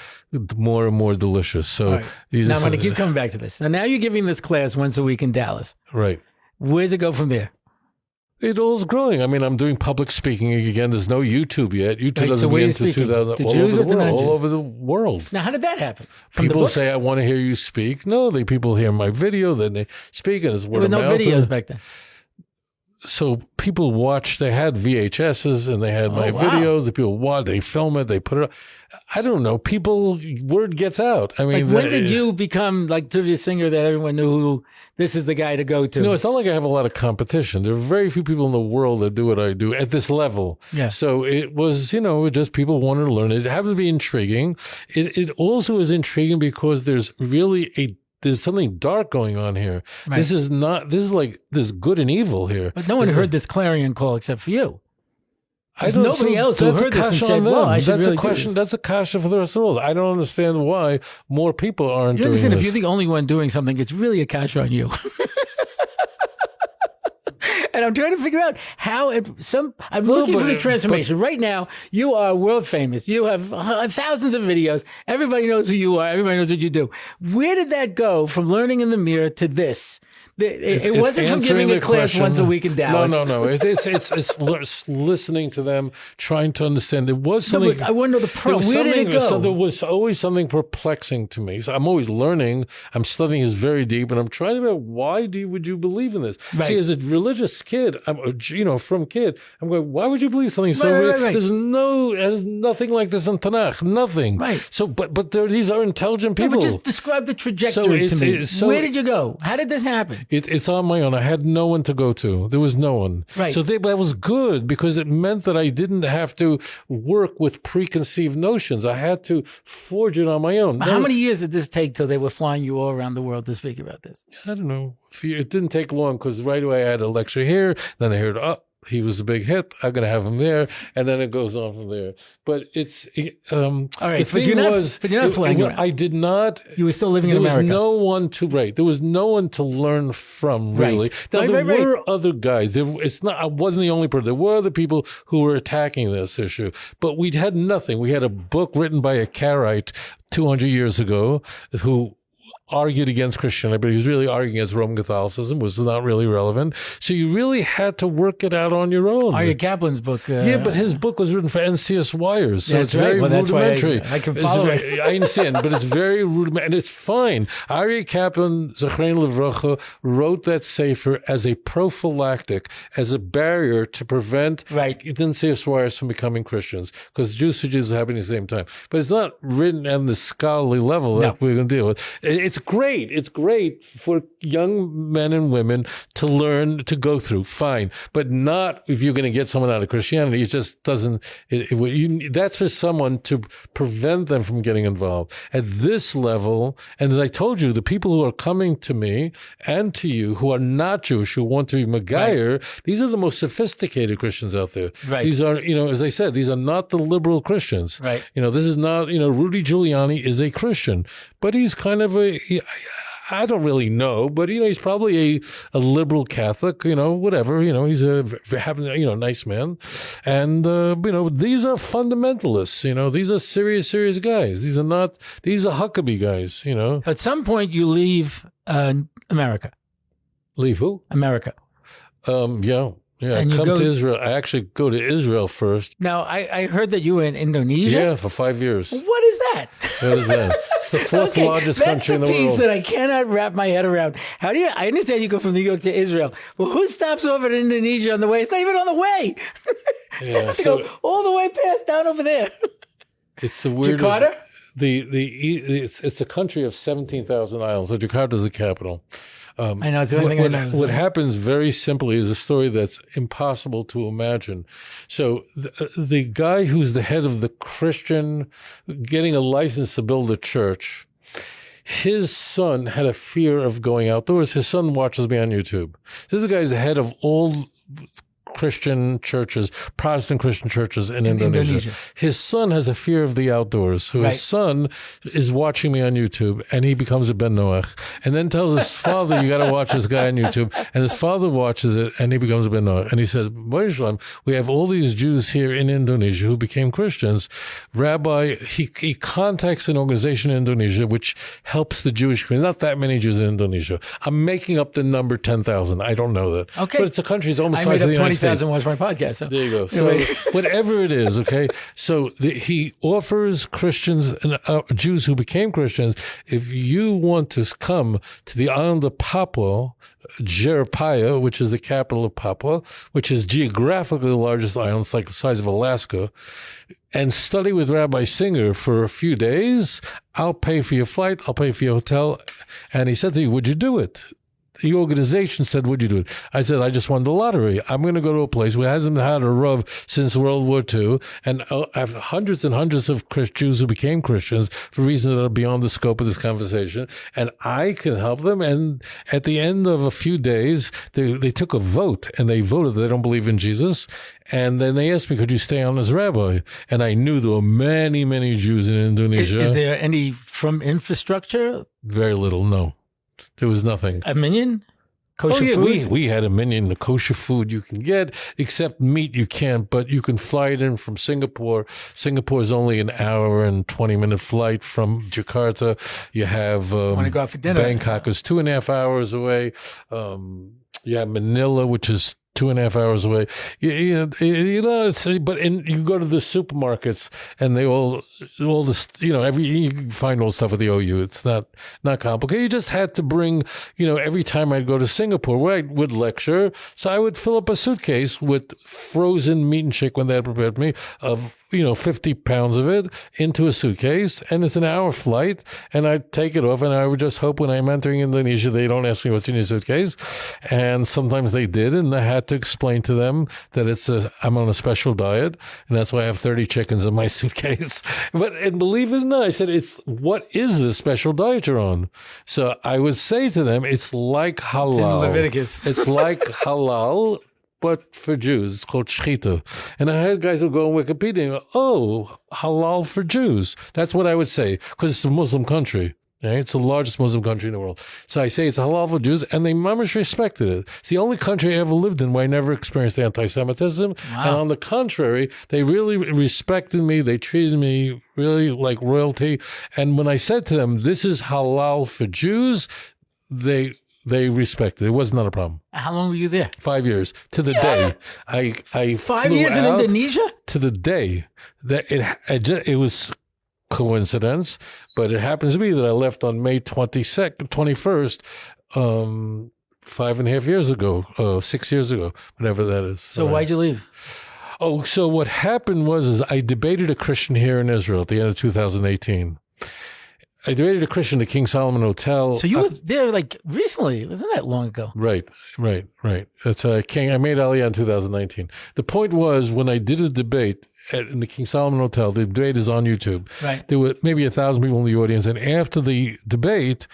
more and more delicious. So, now I'm going to keep coming back to this. Now you're giving this class once a week in Dallas. Right. Where does it go from there? It all's growing. I mean, I'm doing public speaking again. There's no YouTube yet. YouTube doesn't begin until 2000. To Jews or to non-Jews? All over the world. Now, how did that happen? People say, I want to hear you speak. No, people hear my video, then they speak, and it's word of mouth. There was no videos back then. so people watched, they had VHSs and they had my videos, the people watch, they film it, they put it up. I don't know. Word gets out. I mean, when did you become like Tovia singer that everyone knew who this is the guy to go to? No, it's not like I have a lot of competition. There are very few people in the world that do what I do at this level. Yeah. So it was, just people wanted to learn. It happened to be intriguing. It also is intriguing because there's something dark going on here. Right. This is like there's good and evil here. But no one heard this clarion call except for you. There's nobody else who heard this and said, well, I should really do this. That's a kasha for the rest of the world. I don't understand why more people aren't doing this. You understand, if you're the only one doing something, it's really a kasha on you. And I'm trying to figure out how I'm looking for the transformation. Right now, you are world famous. You have thousands of videos. Everybody knows who you are. Everybody knows what you do. Where did that go from learning in the mirror to this? It wasn't from giving a class once a week in Dallas. No. It's listening to them, trying to understand. There was something. I want to know where did it go? So there was always something perplexing to me. So I'm always learning. I'm studying this very deep, and I'm trying to figure out why would you believe in this? Right. See, as a religious kid, I'm going, why would you believe something so real? Right. There's nothing like this in Tanakh. Nothing. Right. So, but these are intelligent people. But just describe the trajectory to me. Where did you go? How did this happen? It's on my own. I had no one to go to. There was no one. Right. So that was good because it meant that I didn't have to work with preconceived notions. I had to forge it on my own. How many years did this take till they were flying you all around the world to speak about this? I don't know. It didn't take long because right away I had a lecture here. Then I heard, he was a big hit. I'm going to have him there. And then it goes on from there. But all right. But you're not flying around. I did not. You were still living in America. There was no one to learn from, really. Right. Now, there were other guys. I wasn't the only person. There were other people who were attacking this issue. But we had nothing. We had a book written by a Karaite 200 years ago who argued against Christianity, but he was really arguing against Roman Catholicism, was not really relevant. So you really had to work it out on your own. Aryeh Kaplan's book. But his book was written for NCS wires, so it's very rudimentary. I can follow it. I understand, but it's very rudimentary, and it's fine. Aryeh Kaplan, Zechrein Levracha, wrote that sefer as a prophylactic, as a barrier to prevent NCS wires from becoming Christians, because Jews for Jews are happening at the same time. But it's not written on the scholarly level that we're going to deal with. It's great. It's great for young men and women to learn, to go through. Fine. But not if you're going to get someone out of Christianity. It just doesn't. That's for someone to prevent them from getting involved. At this level, and as I told you, the people who are coming to me and to you who are not Jewish, who want to be Megayer, these are the most sophisticated Christians out there. Right. These are, as I said, these are not the liberal Christians. Right. This is not, Rudy Giuliani is a Christian, but he's kind of I don't really know, but he's probably a liberal Catholic, whatever. He's a nice man, and these are fundamentalists. These are serious guys. These are Huckabee guys. At some point, you leave America. Leave who? America. Yeah, I come to Israel. I actually go to Israel first. Now, I heard that you were in Indonesia. Yeah, for 5 years. What is that? What is that? It's the fourth largest country in the world. That's the piece that I cannot wrap my head around. I understand you go from New York to Israel. Well, who stops over in Indonesia on the way? It's not even on the way. You have to go all the way past down over there. It's the weirdest. Jakarta? It's a country of 17,000 islands. So Jakarta is the capital. I know. It's the only thing I know. What happens very simply is a story that's impossible to imagine. So the guy who's the head of the Christian, getting a license to build a church, his son had a fear of going outdoors. His son watches me on YouTube. This is the guy's the head of all Christian churches, Protestant Christian churches in Indonesia. His son has a fear of the outdoors. So his son is watching me on YouTube, and he becomes a Ben Noach, and then tells his father, "You got to watch this guy on YouTube." And his father watches it, and he becomes a Ben Noach. And he says, "Moshe, we have all these Jews here in Indonesia who became Christians. Rabbi," he contacts an organization in Indonesia which helps the Jewish community. Not that many Jews in Indonesia. I'm making up the number 10,000. I don't know that. Okay, but it's a country. It's almost the size of the United States. hasn't watched my podcast. So. There you go. So whatever it is, okay. So he offers Christians and Jews who became Christians, if you want to come to the island of Papua, Jeremiah, which is the capital of Papua, which is geographically the largest island, it's like the size of Alaska, and study with Rabbi Singer for a few days, I'll pay for your flight, I'll pay for your hotel. And he said to me, would you do it? The organization said, would you do it? I said, I just won the lottery. I'm going to go to a place where hasn't had a Rav since World War II. And I have hundreds and hundreds of Jews who became Christians for reasons that are beyond the scope of this conversation. And I can help them. And at the end of a few days, they took a vote and they voted that they don't believe in Jesus. And then they asked me, could you stay on as rabbi? And I knew there were many, many Jews in Indonesia. Is there any from infrastructure? Very little, no. There was nothing. A minion? Kosher food? We had a minion, the kosher food you can get, except meat you can't, but you can fly it in from Singapore. Singapore is only an hour and 20-minute flight from Jakarta. You have Want to go out for dinner? Bangkok is 2.5 hours away. You have Manila, which is 2.5 hours away. You know, but you go to the supermarkets and they all this, you can find all stuff at the OU. It's not complicated. You just had to bring, every time I'd go to Singapore where I would lecture, so I would fill up a suitcase with frozen meat and chicken they had prepared for me of 50 pounds of it into a suitcase, and it's an hour flight, and I'd take it off, and I would just hope when I'm entering Indonesia, they don't ask me what's in your suitcase. And sometimes they did, and I had to explain to them that I'm on a special diet, and that's why I have 30 chickens in my suitcase. And believe it or not, I said, what is this special diet you're on? So I would say to them, it's like halal. It's in Leviticus. It's like halal, but for Jews. It's called shechita. And I had guys who go on Wikipedia and go, oh, halal for Jews. That's what I would say, because it's a Muslim country. Right? It's the largest Muslim country in the world. So I say it's halal for Jews, and they mamish respected it. It's the only country I ever lived in where I never experienced anti-Semitism. Wow. And on the contrary, they really respected me. They treated me really like royalty. And when I said to them, this is halal for Jews, they respected it. It was not a problem. How long were you there? 5 years to the day. I 5 years in Indonesia? To the day that it was coincidence, but it happens to be that I left on May 21st, 5.5 years ago, 6 years ago, whatever that is. So why'd you leave? Oh, so what happened was I debated a Christian here in Israel at the end of 2018. I debated a Christian at King Solomon Hotel. So you were there like recently. It wasn't that long ago. Right. That's I made Aliyah in 2019. The point was, when I did a debate in the King Solomon Hotel, the debate is on YouTube. Right. There were maybe 1,000 people in the audience. And after the debate,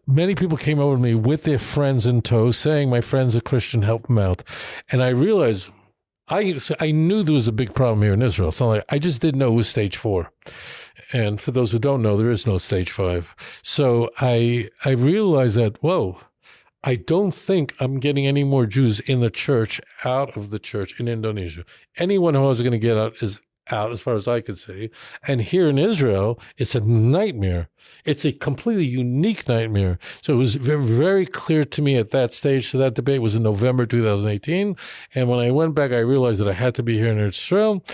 many people came over to me with their friends in tow saying, my friend's a Christian, help him out. And I realized I knew there was a big problem here in Israel. It's not like I just didn't know it was stage 4. And for those who don't know, there is no stage 5. So I realized that, whoa, I don't think I'm getting any more Jews in the church, out of the church in Indonesia. Anyone who I was going to get out is out as far as I could see. And here in Israel, it's a nightmare. It's a completely unique nightmare. So it was very, very clear to me at that stage. So that debate was in November 2018. And when I went back, I realized that I had to be here in Israel.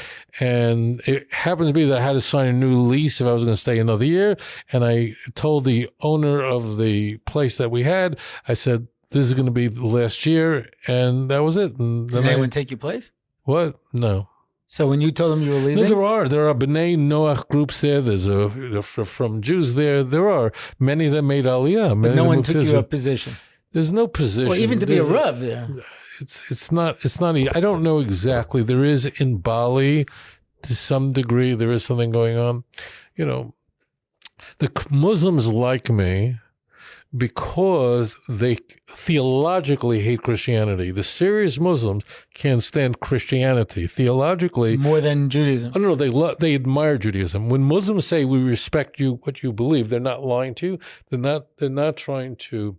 And it happened to be that I had to sign a new lease if I was going to stay another year. And I told the owner of the place that we had, I said, this is going to be the last year. And that was it. And then Did anyone take your place? What? No. So when you told them you were leaving? No, there are B'nai Noach groups there. There's from Jews there. There are many that made Aliyah. But no one took your position. There's no position. Well, even to be a Rav there. It's not. I don't know exactly. There is in Bali, to some degree, there is something going on. The Muslims like me because they theologically hate Christianity. The serious Muslims can't stand Christianity theologically more than Judaism. Oh, no, they admire Judaism. When Muslims say we respect you, what you believe, they're not lying to you. They're not trying to.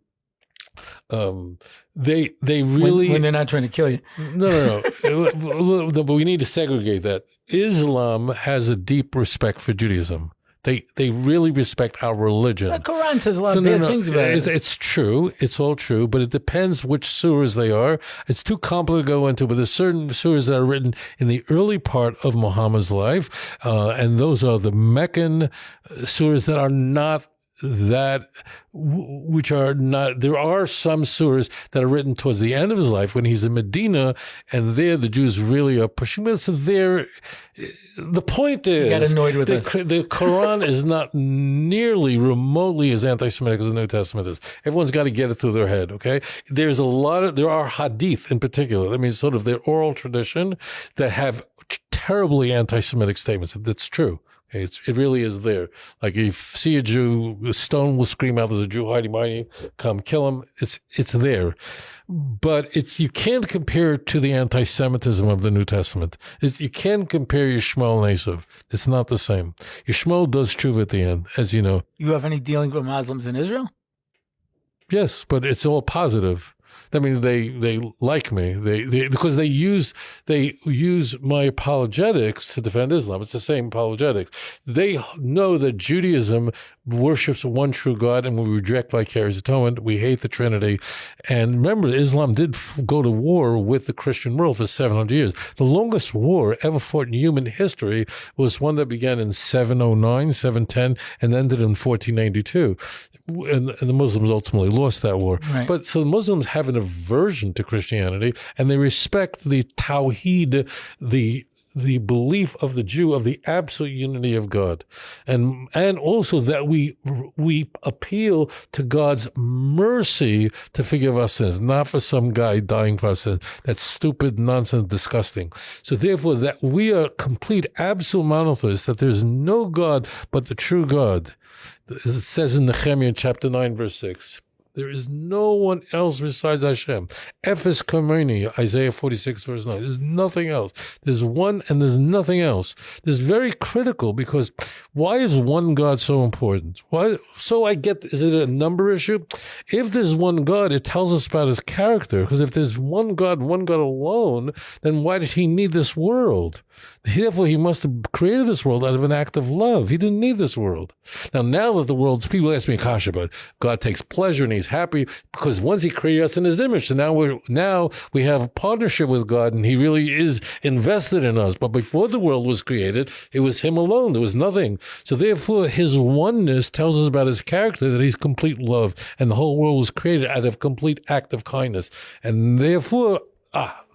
They really when they're not trying to kill you. No. But we need to segregate that. Islam has a deep respect for Judaism. They really respect our religion. The Quran says a lot of bad things about it. It's true. It's all true, but it depends which surahs they are. It's too complicated to go into, but there's certain surahs that are written in the early part of Muhammad's life, and those are the Meccan surahs that are not which are not, there are some surahs that are written towards the end of his life when he's in Medina, and there the Jews really are pushing. But so the point is, you got annoyed with us. The Quran is not nearly remotely as anti-Semitic as the New Testament is. Everyone's got to get it through their head, okay? There are hadith in particular, I mean, sort of their oral tradition, that have terribly anti-Semitic statements. That's true. It really is there. Like, if you see a Jew, a stone will scream out, there's a Jew hiding behind you, come kill him. It's there. But you can't compare it to the anti-Semitism of the New Testament. You can't compare Yishmael and Esav. It's not the same. Yishmael does tshuva at the end, as you know. You have any dealing with Muslims in Israel? Yes, but it's all positive. That means they like me. Because they use my apologetics to defend Islam. It's the same apologetics. They know that Judaism worships one true God, and we reject vicarious atonement. We hate the Trinity. And remember, Islam did go to war with the Christian world for 700 years. The longest war ever fought in human history was one that began in 709, 710, and ended in 1492. And the Muslims ultimately lost that war. Right. But so the Muslims have an aversion to Christianity, and they respect the Tawhid, the belief of the Jew of the absolute unity of God, and also that we appeal to God's mercy to forgive our sins, not for some guy dying for our sins. That's stupid, nonsense, disgusting. So therefore, that we are complete, absolute monotheists, that there's no God but the true God. As it says in Nehemiah chapter 9, verse 6. There is no one else besides Hashem. Ephes Kameni, Isaiah 46, verse 9. There's nothing else. There's one and there's nothing else. This is very critical, because why is one God so important? Why? So is it a number issue? If there's one God, it tells us about his character. Because if there's one God alone, then why did he need this world? Therefore, he must have created this world out of an act of love. He didn't need this world. Now that the world's, people ask me, Kasha, but God takes pleasure and he's happy because once he created us in his image, so now we have a partnership with God, and he really is invested in us. But before the world was created, it was him alone. There was nothing. So therefore, his oneness tells us about his character, that he's complete love, and the whole world was created out of complete act of kindness. And therefore,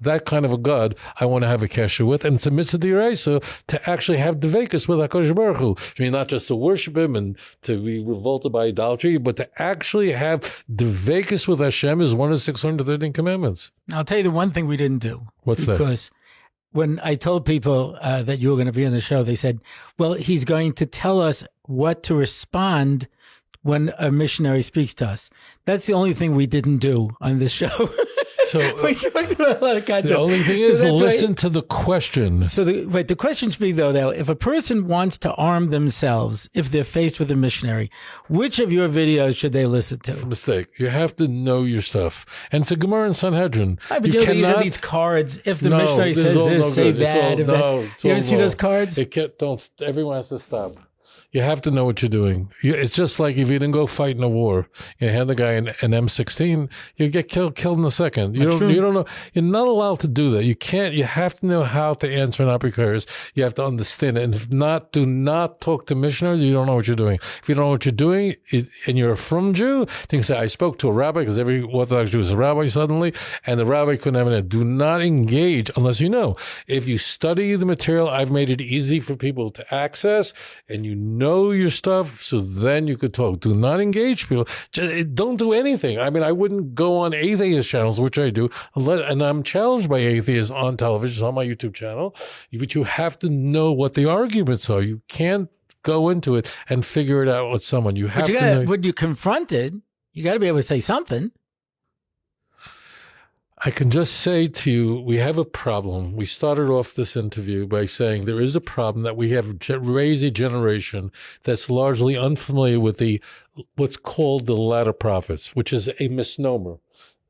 that kind of a God I want to have a kesher with, and it's a mitzvah d'oraisa to actually have dveikus with HaKadosh Baruch Hu. I mean, not just to worship him and to be revolted by idolatry, but to actually have dveikus with Hashem is one of the 613 commandments. I'll tell you the one thing we didn't do. What's that? Because when I told people that you were going to be on the show, they said, well, he's going to tell us what to respond when a missionary speaks to us. That's the only thing we didn't do on this show. So we talked about a lot of concepts. The only thing is listen to the question. So the question should be, though, if a person wants to arm themselves, if they're faced with a missionary, which of your videos should they listen to? It's a mistake. You have to know your stuff. And it's a Gemara in Sanhedrin. But you cannot, these cards. If the missionary says this, say that. You ever see those cards? Everyone has to stop. You have to know what you're doing. It's just like if you didn't go fight in a war, you hand the guy an M16, you get killed in a second. You don't know. You're not allowed to do that. You can't. You have to know how to answer an apicurious. You have to understand it. And if not, do not talk to missionaries. You don't know what you're doing. If you don't know what you're doing, and you're a frum Jew, you can say, I spoke to a rabbi, because every Orthodox Jew is a rabbi suddenly, and the rabbi couldn't have it. Do not engage unless you know. If you study the material, I've made it easy for people to access, and you know your stuff, so then you could talk. Do not engage people. Don't do anything. I mean, I wouldn't go on atheist channels, which I do, and I'm challenged by atheists on television, it's on my YouTube channel, but you have to know what the arguments are. You can't go into it and figure it out with someone. You have to know. When you're confronted, you got to be able to say something. I can just say to you, we have a problem. We started off this interview by saying there is a problem that we have raised a generation that's largely unfamiliar with what's called the latter prophets, which is a misnomer.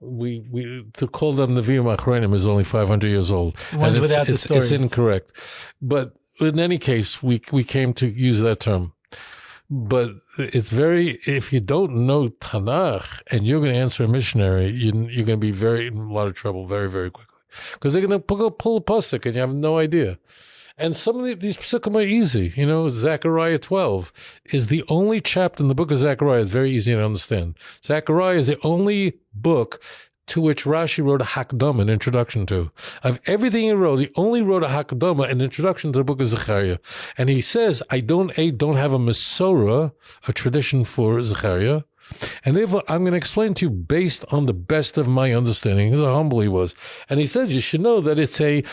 We to call them Nevi'im Achronim is only 500 years old. Ones without the stories. It's incorrect. But in any case, we came to use that term. But it's very, if you don't know Tanakh and you're going to answer a missionary, you're going to be in a lot of trouble very, very quickly. Because they're going to pull a pasuk and you have no idea. And some of these psukim are easy. Zechariah 12 is the only chapter in the book of Zechariah. It's very easy to understand. Zechariah is the only book to which Rashi wrote a Hakdama, an introduction to. Of everything he wrote, he only wrote a Hakdama, an introduction to the book of Zechariah. And he says, I don't have a Masorah, a tradition for Zechariah. And therefore, I'm going to explain to you based on the best of my understanding, how humble he was. And he said, you should know that it's a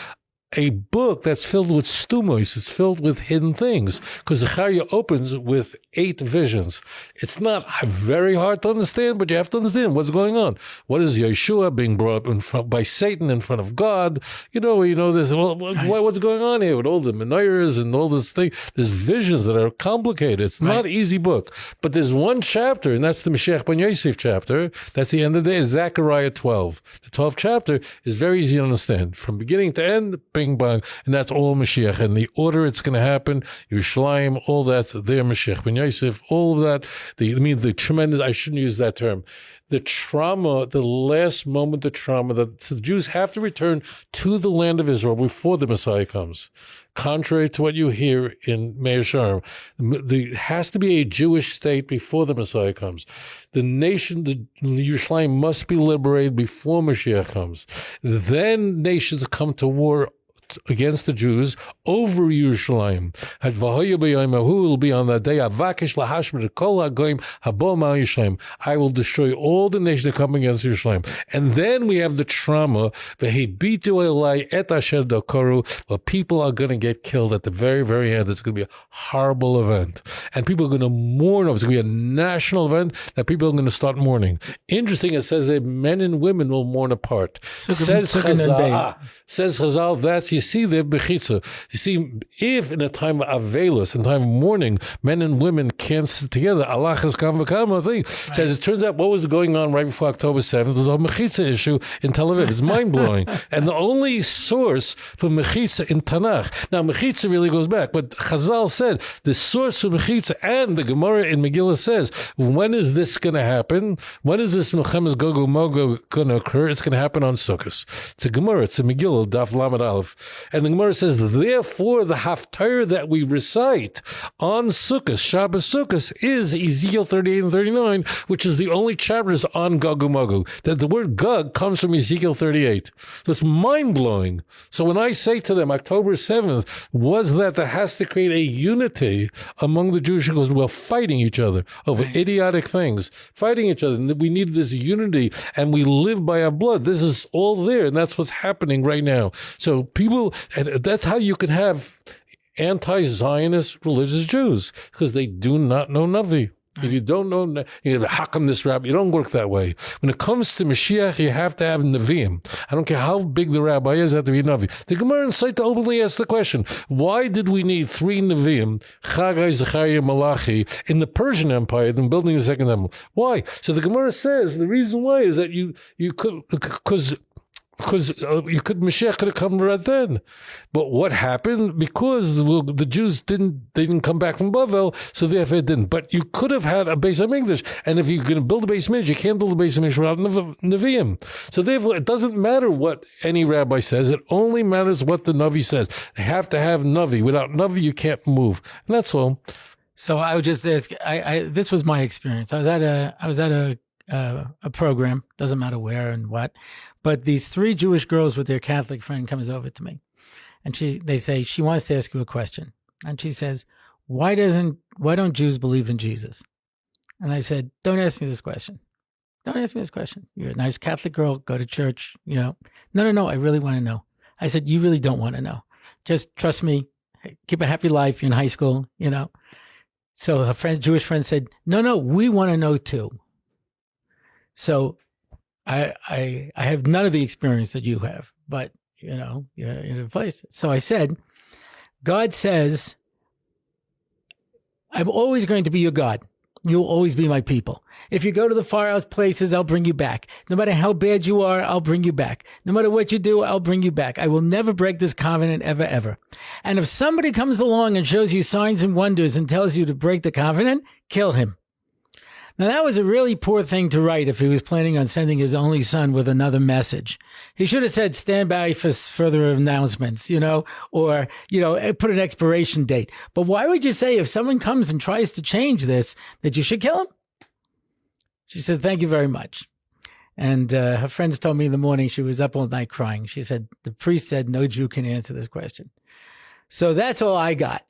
book that's filled with stumos. It's filled with hidden things. Because Zechariah opens with 8 visions. It's not very hard to understand, but you have to understand what's going on. What is Yeshua being brought up by Satan in front of God? This. What's going on here with all the menorahs and all this thing? There's visions that are complicated. It's not an easy book. But there's one chapter, and that's the Mashiach ben Yosef chapter. That's the end of the day. Zechariah 12. The 12th chapter is very easy to understand. From beginning to end, bing, bang, and that's all Mashiach. And the order it's going to happen, Yerushalayim, all that's there, Mashiach ben Yosef, all of that. The tremendous, I shouldn't use that term. The trauma, the last moment of trauma, that the Jews have to return to the land of Israel before the Messiah comes. Contrary to what you hear in Meir Sharm, there has to be a Jewish state before the Messiah comes. The nation, the Yerushalayim, must be liberated before Mashiach comes. Then nations come to war against the Jews over Yerushalayim. Will be on that day. I will destroy all the nations that come against Yerushalayim. And then we have the trauma. Where people are going to get killed at the very, very end. It's going to be a horrible event. And people are going to mourn. It's going to be a national event that people are going to start mourning. Interesting, it says that men and women will mourn apart. Says Chazal, that's you see there bechitza. You see, if in a time of avelus, in a time of mourning, men and women can't sit together, Allah has come thing. Says it turns out what was going on right before October 7th was a mechitza issue in Tel Aviv. It's mind-blowing. And the only source for mechitza in Tanakh, now mechitza really goes back, but Chazal said the source for mechitza, and the Gemara in Megillah says, when is this going to happen? When is this Milchemes Gog Magog going to occur? It's going to happen on Sukkot. It's a Gemara, it's a Megillah, Daf Lamed Aleph. And the Gemara says, therefore, the Haftarah that we recite on Sukkot, Shabbos Sukkot, is Ezekiel 38 and 39, which is the only chapters on Gog and Magog. That the word Gog comes from Ezekiel 38. So it's mind-blowing. So when I say to them, October 7th, was that there has to create a unity among the Jewish people who are fighting each other over idiotic things, fighting each other. And we need this unity, and we live by our blood. This is all there, and that's what's happening right now. So people, that's how you can have anti-Zionist religious Jews, because they do not know Navi. If you don't know, how come this rabbi? You don't work that way. When it comes to Mashiach, you have to have Nevi'im. I don't care how big the rabbi is, have to be a Navi. The Gemara in Saita openly asks the question, why did we need 3 Nevi'im, Chagai, Zechariah, Malachi, in the Persian Empire than building the second temple? Why? So the Gemara says the reason why is that you could, because Mashiach could have come right then. But what happened? Because the Jews didn't come back from Bavel, so therefore it didn't. But you could have had a Beis HaMikdash, and if you're going to build a Beis HaMikdash, you can't build a Beis HaMikdash without Nevi'im. So therefore, it doesn't matter what any rabbi says. It only matters what the Navi says. They have to have Navi. Without Navi, you can't move. And that's all. So I would just ask. This was my experience. I was at a program, doesn't matter where and what, but these 3 Jewish girls with their Catholic friend comes over to me, and they say she wants to ask you a question, and she says, why don't Jews believe in Jesus? And I said, don't ask me this question. Don't ask me this question. You're a nice Catholic girl, go to church, No, I really want to know. I said, you really don't want to know. Just trust me, keep a happy life, you're in high school, So her Jewish friend said, no, we want to know too. So I have none of the experience that you have, but you're in a place. So I said, God says, I'm always going to be your God. you'll always be my people. If you go to the far out places, I'll bring you back. No matter how bad you are, I'll bring you back. No matter what you do, I'll bring you back. I will never break this covenant ever, ever. And if somebody comes along and shows you signs and wonders and tells you to break the covenant, kill him. Now, that was a really poor thing to write if he was planning on sending his only son with another message. He should have said, stand by for further announcements, or, put an expiration date. But why would you say if someone comes and tries to change this, that you should kill him? She said, thank you very much. And her friends told me in the morning she was up all night crying. She said, the priest said, no Jew can answer this question. So that's all I got.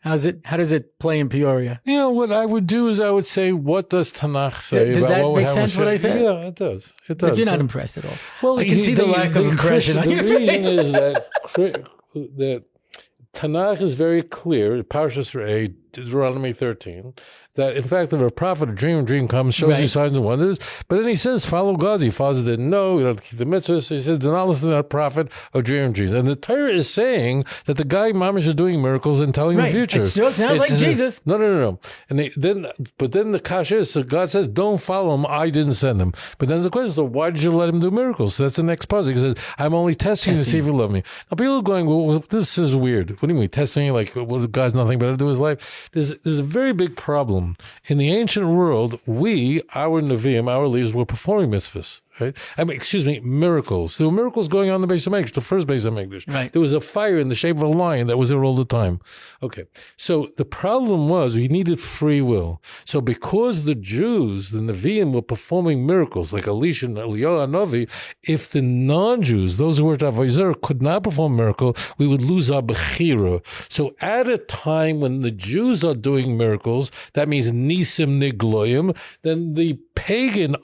How does it play in Peoria? What I would do is I would say, what does Tanakh say? Does that make sense what I said? Yeah, it does. It does. But you're not impressed at all. Well, I can see the lack of impression on your face. The reason is that Tanakh is very clear, parshas Re'eh, Deuteronomy 13, that in fact if a prophet, a dream comes, shows you signs and wonders, but then he says, follow God. He follows didn't know, you don't have to keep the mitzvahs. So he says, do not listen to that prophet or dreams. And the Torah is saying that the guy, Mamish, is doing miracles and telling the future. It still sounds like Jesus. No. And then the kasha is, so God says, don't follow him. I didn't send him. But then there's a question, so why did you let him do miracles? So that's the next puzzle. He says, I'm only testing to see if you love me. Now people are going, well, this is weird. What do you mean, testing you? Like, well, God's nothing better to do with his life? There's a very big problem. In the ancient world, our Nevi'im, our leaders, were performing mitzvahs. Right? Miracles. There were miracles going on in the base of English, the first base of English. Right. There was a fire in the shape of a lion that was there all the time. Okay. So the problem was we needed free will. So because the Jews, the Nevi'im, were performing miracles like Elisha and Eliyahu Hanavi, if the non-Jews, those who were at Avodah Zarah, could not perform a miracle, we would lose our bechira. So at a time when the Jews are doing miracles, that means nisim nigloyim, then the pagan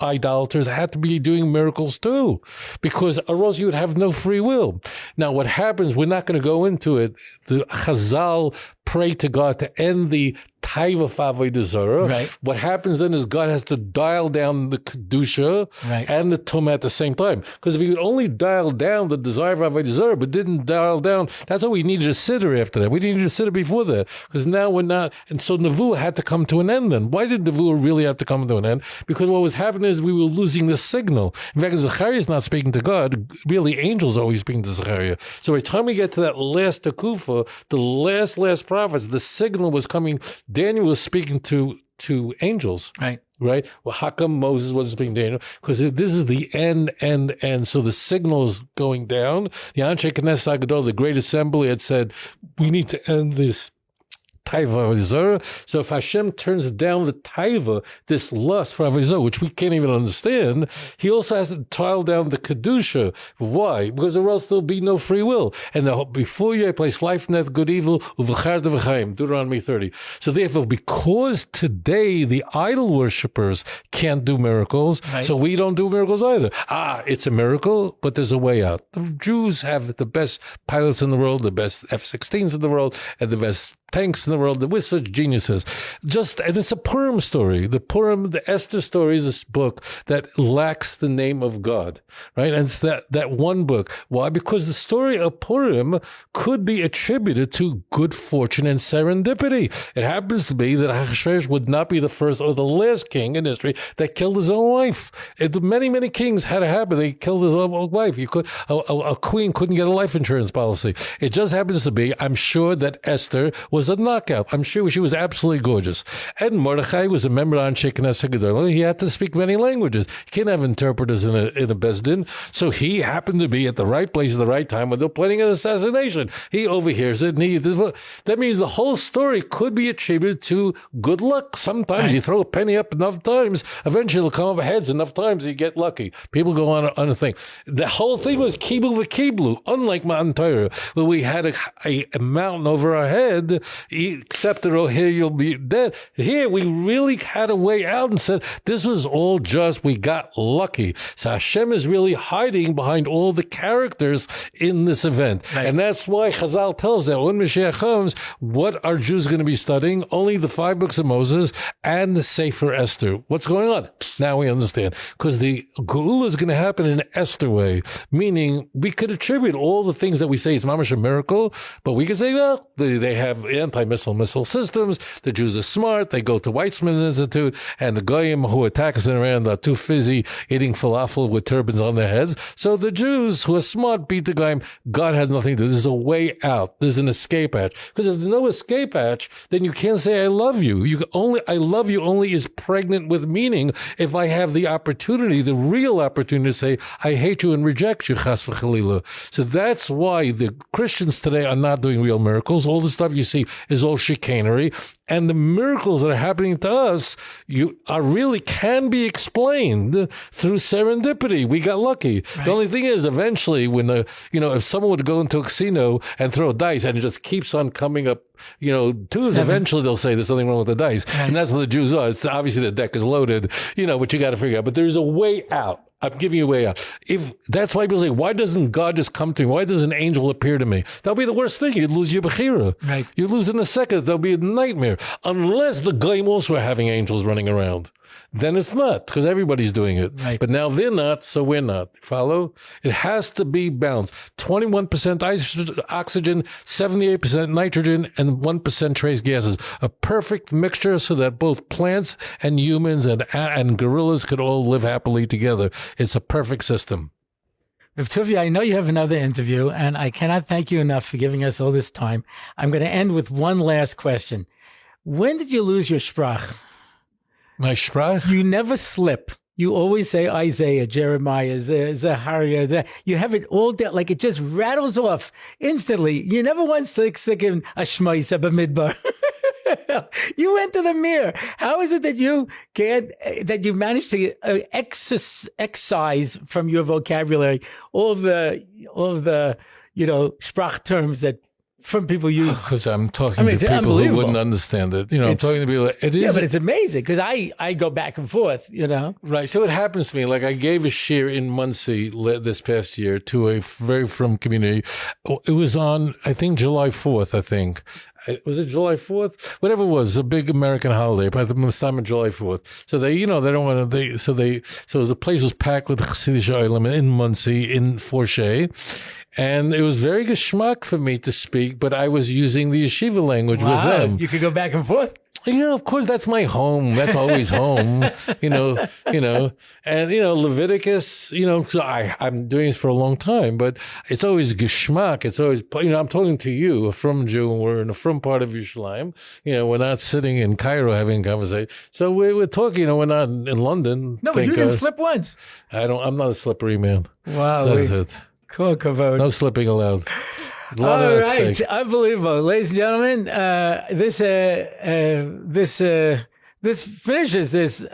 idolaters had to be doing miracles too, because or else you would have no free will. Now, what happens, we're not going to go into it. The Chazal pray to God to end the taiva f'avodah zarah. Right. What happens then is God has to dial down the kedusha and the tumah at the same time. Because if he would only dial down the desire for avodah zarah, but didn't dial down, that's why we needed a siddur after that. We needed a siddur before that, because now we're not. And so nevuah had to come to an end. Then why did nevuah really have to come to an end? Because what was happening is we were losing the signal. In fact, Zechariah is not speaking to God. Really, angels are always speaking to Zechariah. So by the time we get to that last tekufa, the last prophets, the signal was coming. Daniel was speaking to angels. Right. Well, how come Moses wasn't speaking to angels? Because this is the end. So the signal is going down. The Anshe Knesset Agadol, the Great Assembly, had said, we need to end this taiva avodah zarah. So if Hashem turns down the taiva, this lust for avodah zarah, which we can't even understand, he also has to dial down the kedusha. Why? Because or else there'll be no free will. And before you I place life and death, good, evil, uv'charta v'chaim, Deuteronomy 30. So therefore, because today the idol worshippers can't do miracles, so we don't do miracles either. It's a miracle, but there's a way out. The Jews have the best pilots in the world, the best F-16s in the world, and the best tanks in the world. We're such geniuses. And it's a Purim story. The Esther story is a book that lacks the name of God, right? And it's that one book. Why? Because the story of Purim could be attributed to good fortune and serendipity. It happens to be that Ahasuerus would not be the first or the last king in history that killed his own wife. Many kings had it happen. They killed his own wife. A queen couldn't get a life insurance policy. It just happens to be, I'm sure that Esther was a knockout. I'm sure she was absolutely gorgeous. And Mordechai was a member of Anshe Knesset Gedolah. He had to speak many languages. You can't have interpreters in a Bezdin. So he happened to be at the right place at the right time when they're planning an assassination. He overhears it. That means the whole story could be attributed to good luck. Sometimes you throw a penny up enough times, eventually it'll come up heads enough times, you get lucky. People go on a thing. The whole thing was kiblu v'kiblu, unlike Mount Torah, where we had a mountain over our head, except that, here you'll be dead. Here we really had a way out and said, this was all just, we got lucky. So Hashem is really hiding behind all the characters in this event. Right. And that's why Chazal tells that when Mashiach comes, what are Jews going to be studying? Only the 5 books of Moses and the Sefer Esther. What's going on? Now we understand. Because the Geula is going to happen in an Esther way, meaning we could attribute all the things that we say is mamash a miracle, but we could say, well, they have anti-missile systems. The Jews are smart. They go to Weizmann Institute, and the goyim who attack us in Iran are too busy eating falafel with turbans on their heads. So the Jews who are smart beat the goyim. God has nothing to do. There's a way out. There's an escape hatch. Because if there's no escape hatch, then you can't say I love you. I love you only is pregnant with meaning if I have the opportunity, the real opportunity to say I hate you and reject you, chas v'chalila. So that's why the Christians today are not doing real miracles. All the stuff you see is all chicanery. And the miracles that are happening to us really can be explained through serendipity. We got lucky. Right. The only thing is, eventually, when if someone would go into a casino and throw dice and it just keeps on coming up, twos, eventually they'll say there's something wrong with the dice. Right. And that's what the Jews are. It's obviously the deck is loaded, but you got to figure out. But there's a way out. I'm giving you a way out. If that's why people say, why doesn't God just come to me? Why does an angel appear to me? That'll be the worst thing. You'd lose your bechira. Right. You'd lose in a second. That'll be a nightmare. Unless the goyim also are having angels running around. Then it's not, because everybody's doing it. Right. But now they're not, so we're not. Follow? It has to be balanced. 21% oxygen, 78% nitrogen, and 1% trace gases. A perfect mixture so that both plants and humans and gorillas could all live happily together. It's a perfect system. Rabbi Tovia, I know you have another interview, and I cannot thank you enough for giving us all this time. I'm going to end with one last question. When did you lose your sprach? My sprach? You never slip. You always say Isaiah, Jeremiah, Zechariah. You have it all down, like it just rattles off instantly. You never once stick in a shmois, a b'midbar. You went to the mirror. How is it that you managed to excise from your vocabulary all of the sprach terms that from people use? Because I'm talking to people who wouldn't understand it. I'm talking to people. It is. Yeah, but it's amazing because I go back and forth. Right. So it happens to me. Like I gave a shir in Muncie this past year to a very frum community. It was on, I think, July 4th. I think. Was it July 4th? Whatever it was, a big American holiday, by the time of July 4th. So they don't want to, so the place was packed with Chassidish Oilim in Muncie, in Forche. And it was very geschmack for me to speak, but I was using the yeshiva language with them. You could go back and forth. Of course, that's my home. That's always home, and, Leviticus, so I'm doing this for a long time, but it's always geschmack. It's always, I'm talking to you, a frum Jew, and we're in a frum part of Yerushalayim. We're not sitting in Cairo having a conversation. So we're talking, we're not in London. No, but you didn't slip once. I'm not a slippery man. Wow. So that's it. Cool, kavod. No slipping allowed. All right, unbelievable, ladies and gentlemen. This finishes this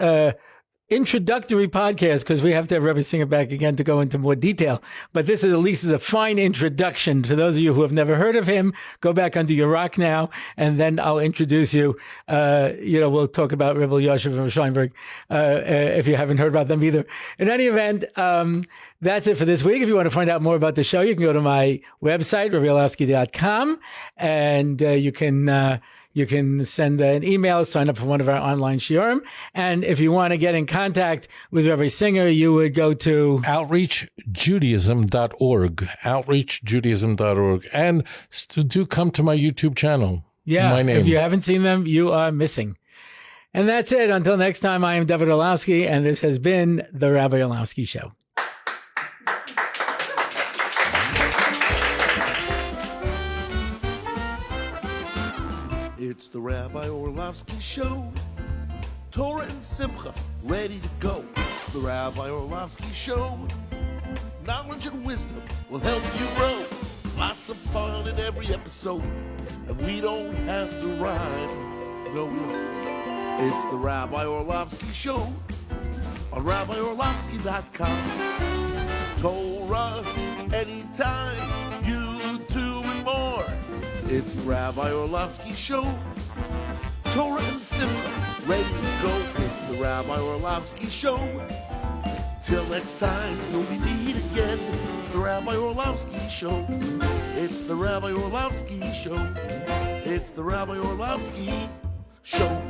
introductory podcast because we have to have Rabbi Singer back again to go into more detail. But this is at least a fine introduction to those of you who have never heard of him. Go back under your rock now, and then I'll introduce you. We'll talk about Rabbi Yosef and Steinberg if you haven't heard about them either. In any event, that's it for this week. If you want to find out more about the show, you can go to my website, RabbiOrlofsky.com, and you can send an email, sign up for one of our online shiurim. And if you want to get in contact with Rabbi Singer, you would go to outreachjudaism.org, outreachjudaism.org. And do come to my YouTube channel. Yeah, my name. If you haven't seen them, you are missing. And that's it. Until next time, I am Dovid Orlofsky, and this has been The Rabbi Orlofsky Show. It's the Rabbi Orlofsky Show. Torah and Simcha, ready to go. It's the Rabbi Orlofsky Show. Knowledge and wisdom will help you grow. Lots of fun in every episode, and we don't have to rhyme. No, we don't. It's the Rabbi Orlofsky Show on RabbiOrlofsky.com. Torah anytime, YouTube and more. It's the Rabbi Orlofsky Show. Torah and Simcha, ready to go. It's the Rabbi Orlofsky Show. Till next time, till we meet again. It's the Rabbi Orlofsky Show. It's the Rabbi Orlofsky Show. It's the Rabbi Orlofsky Show.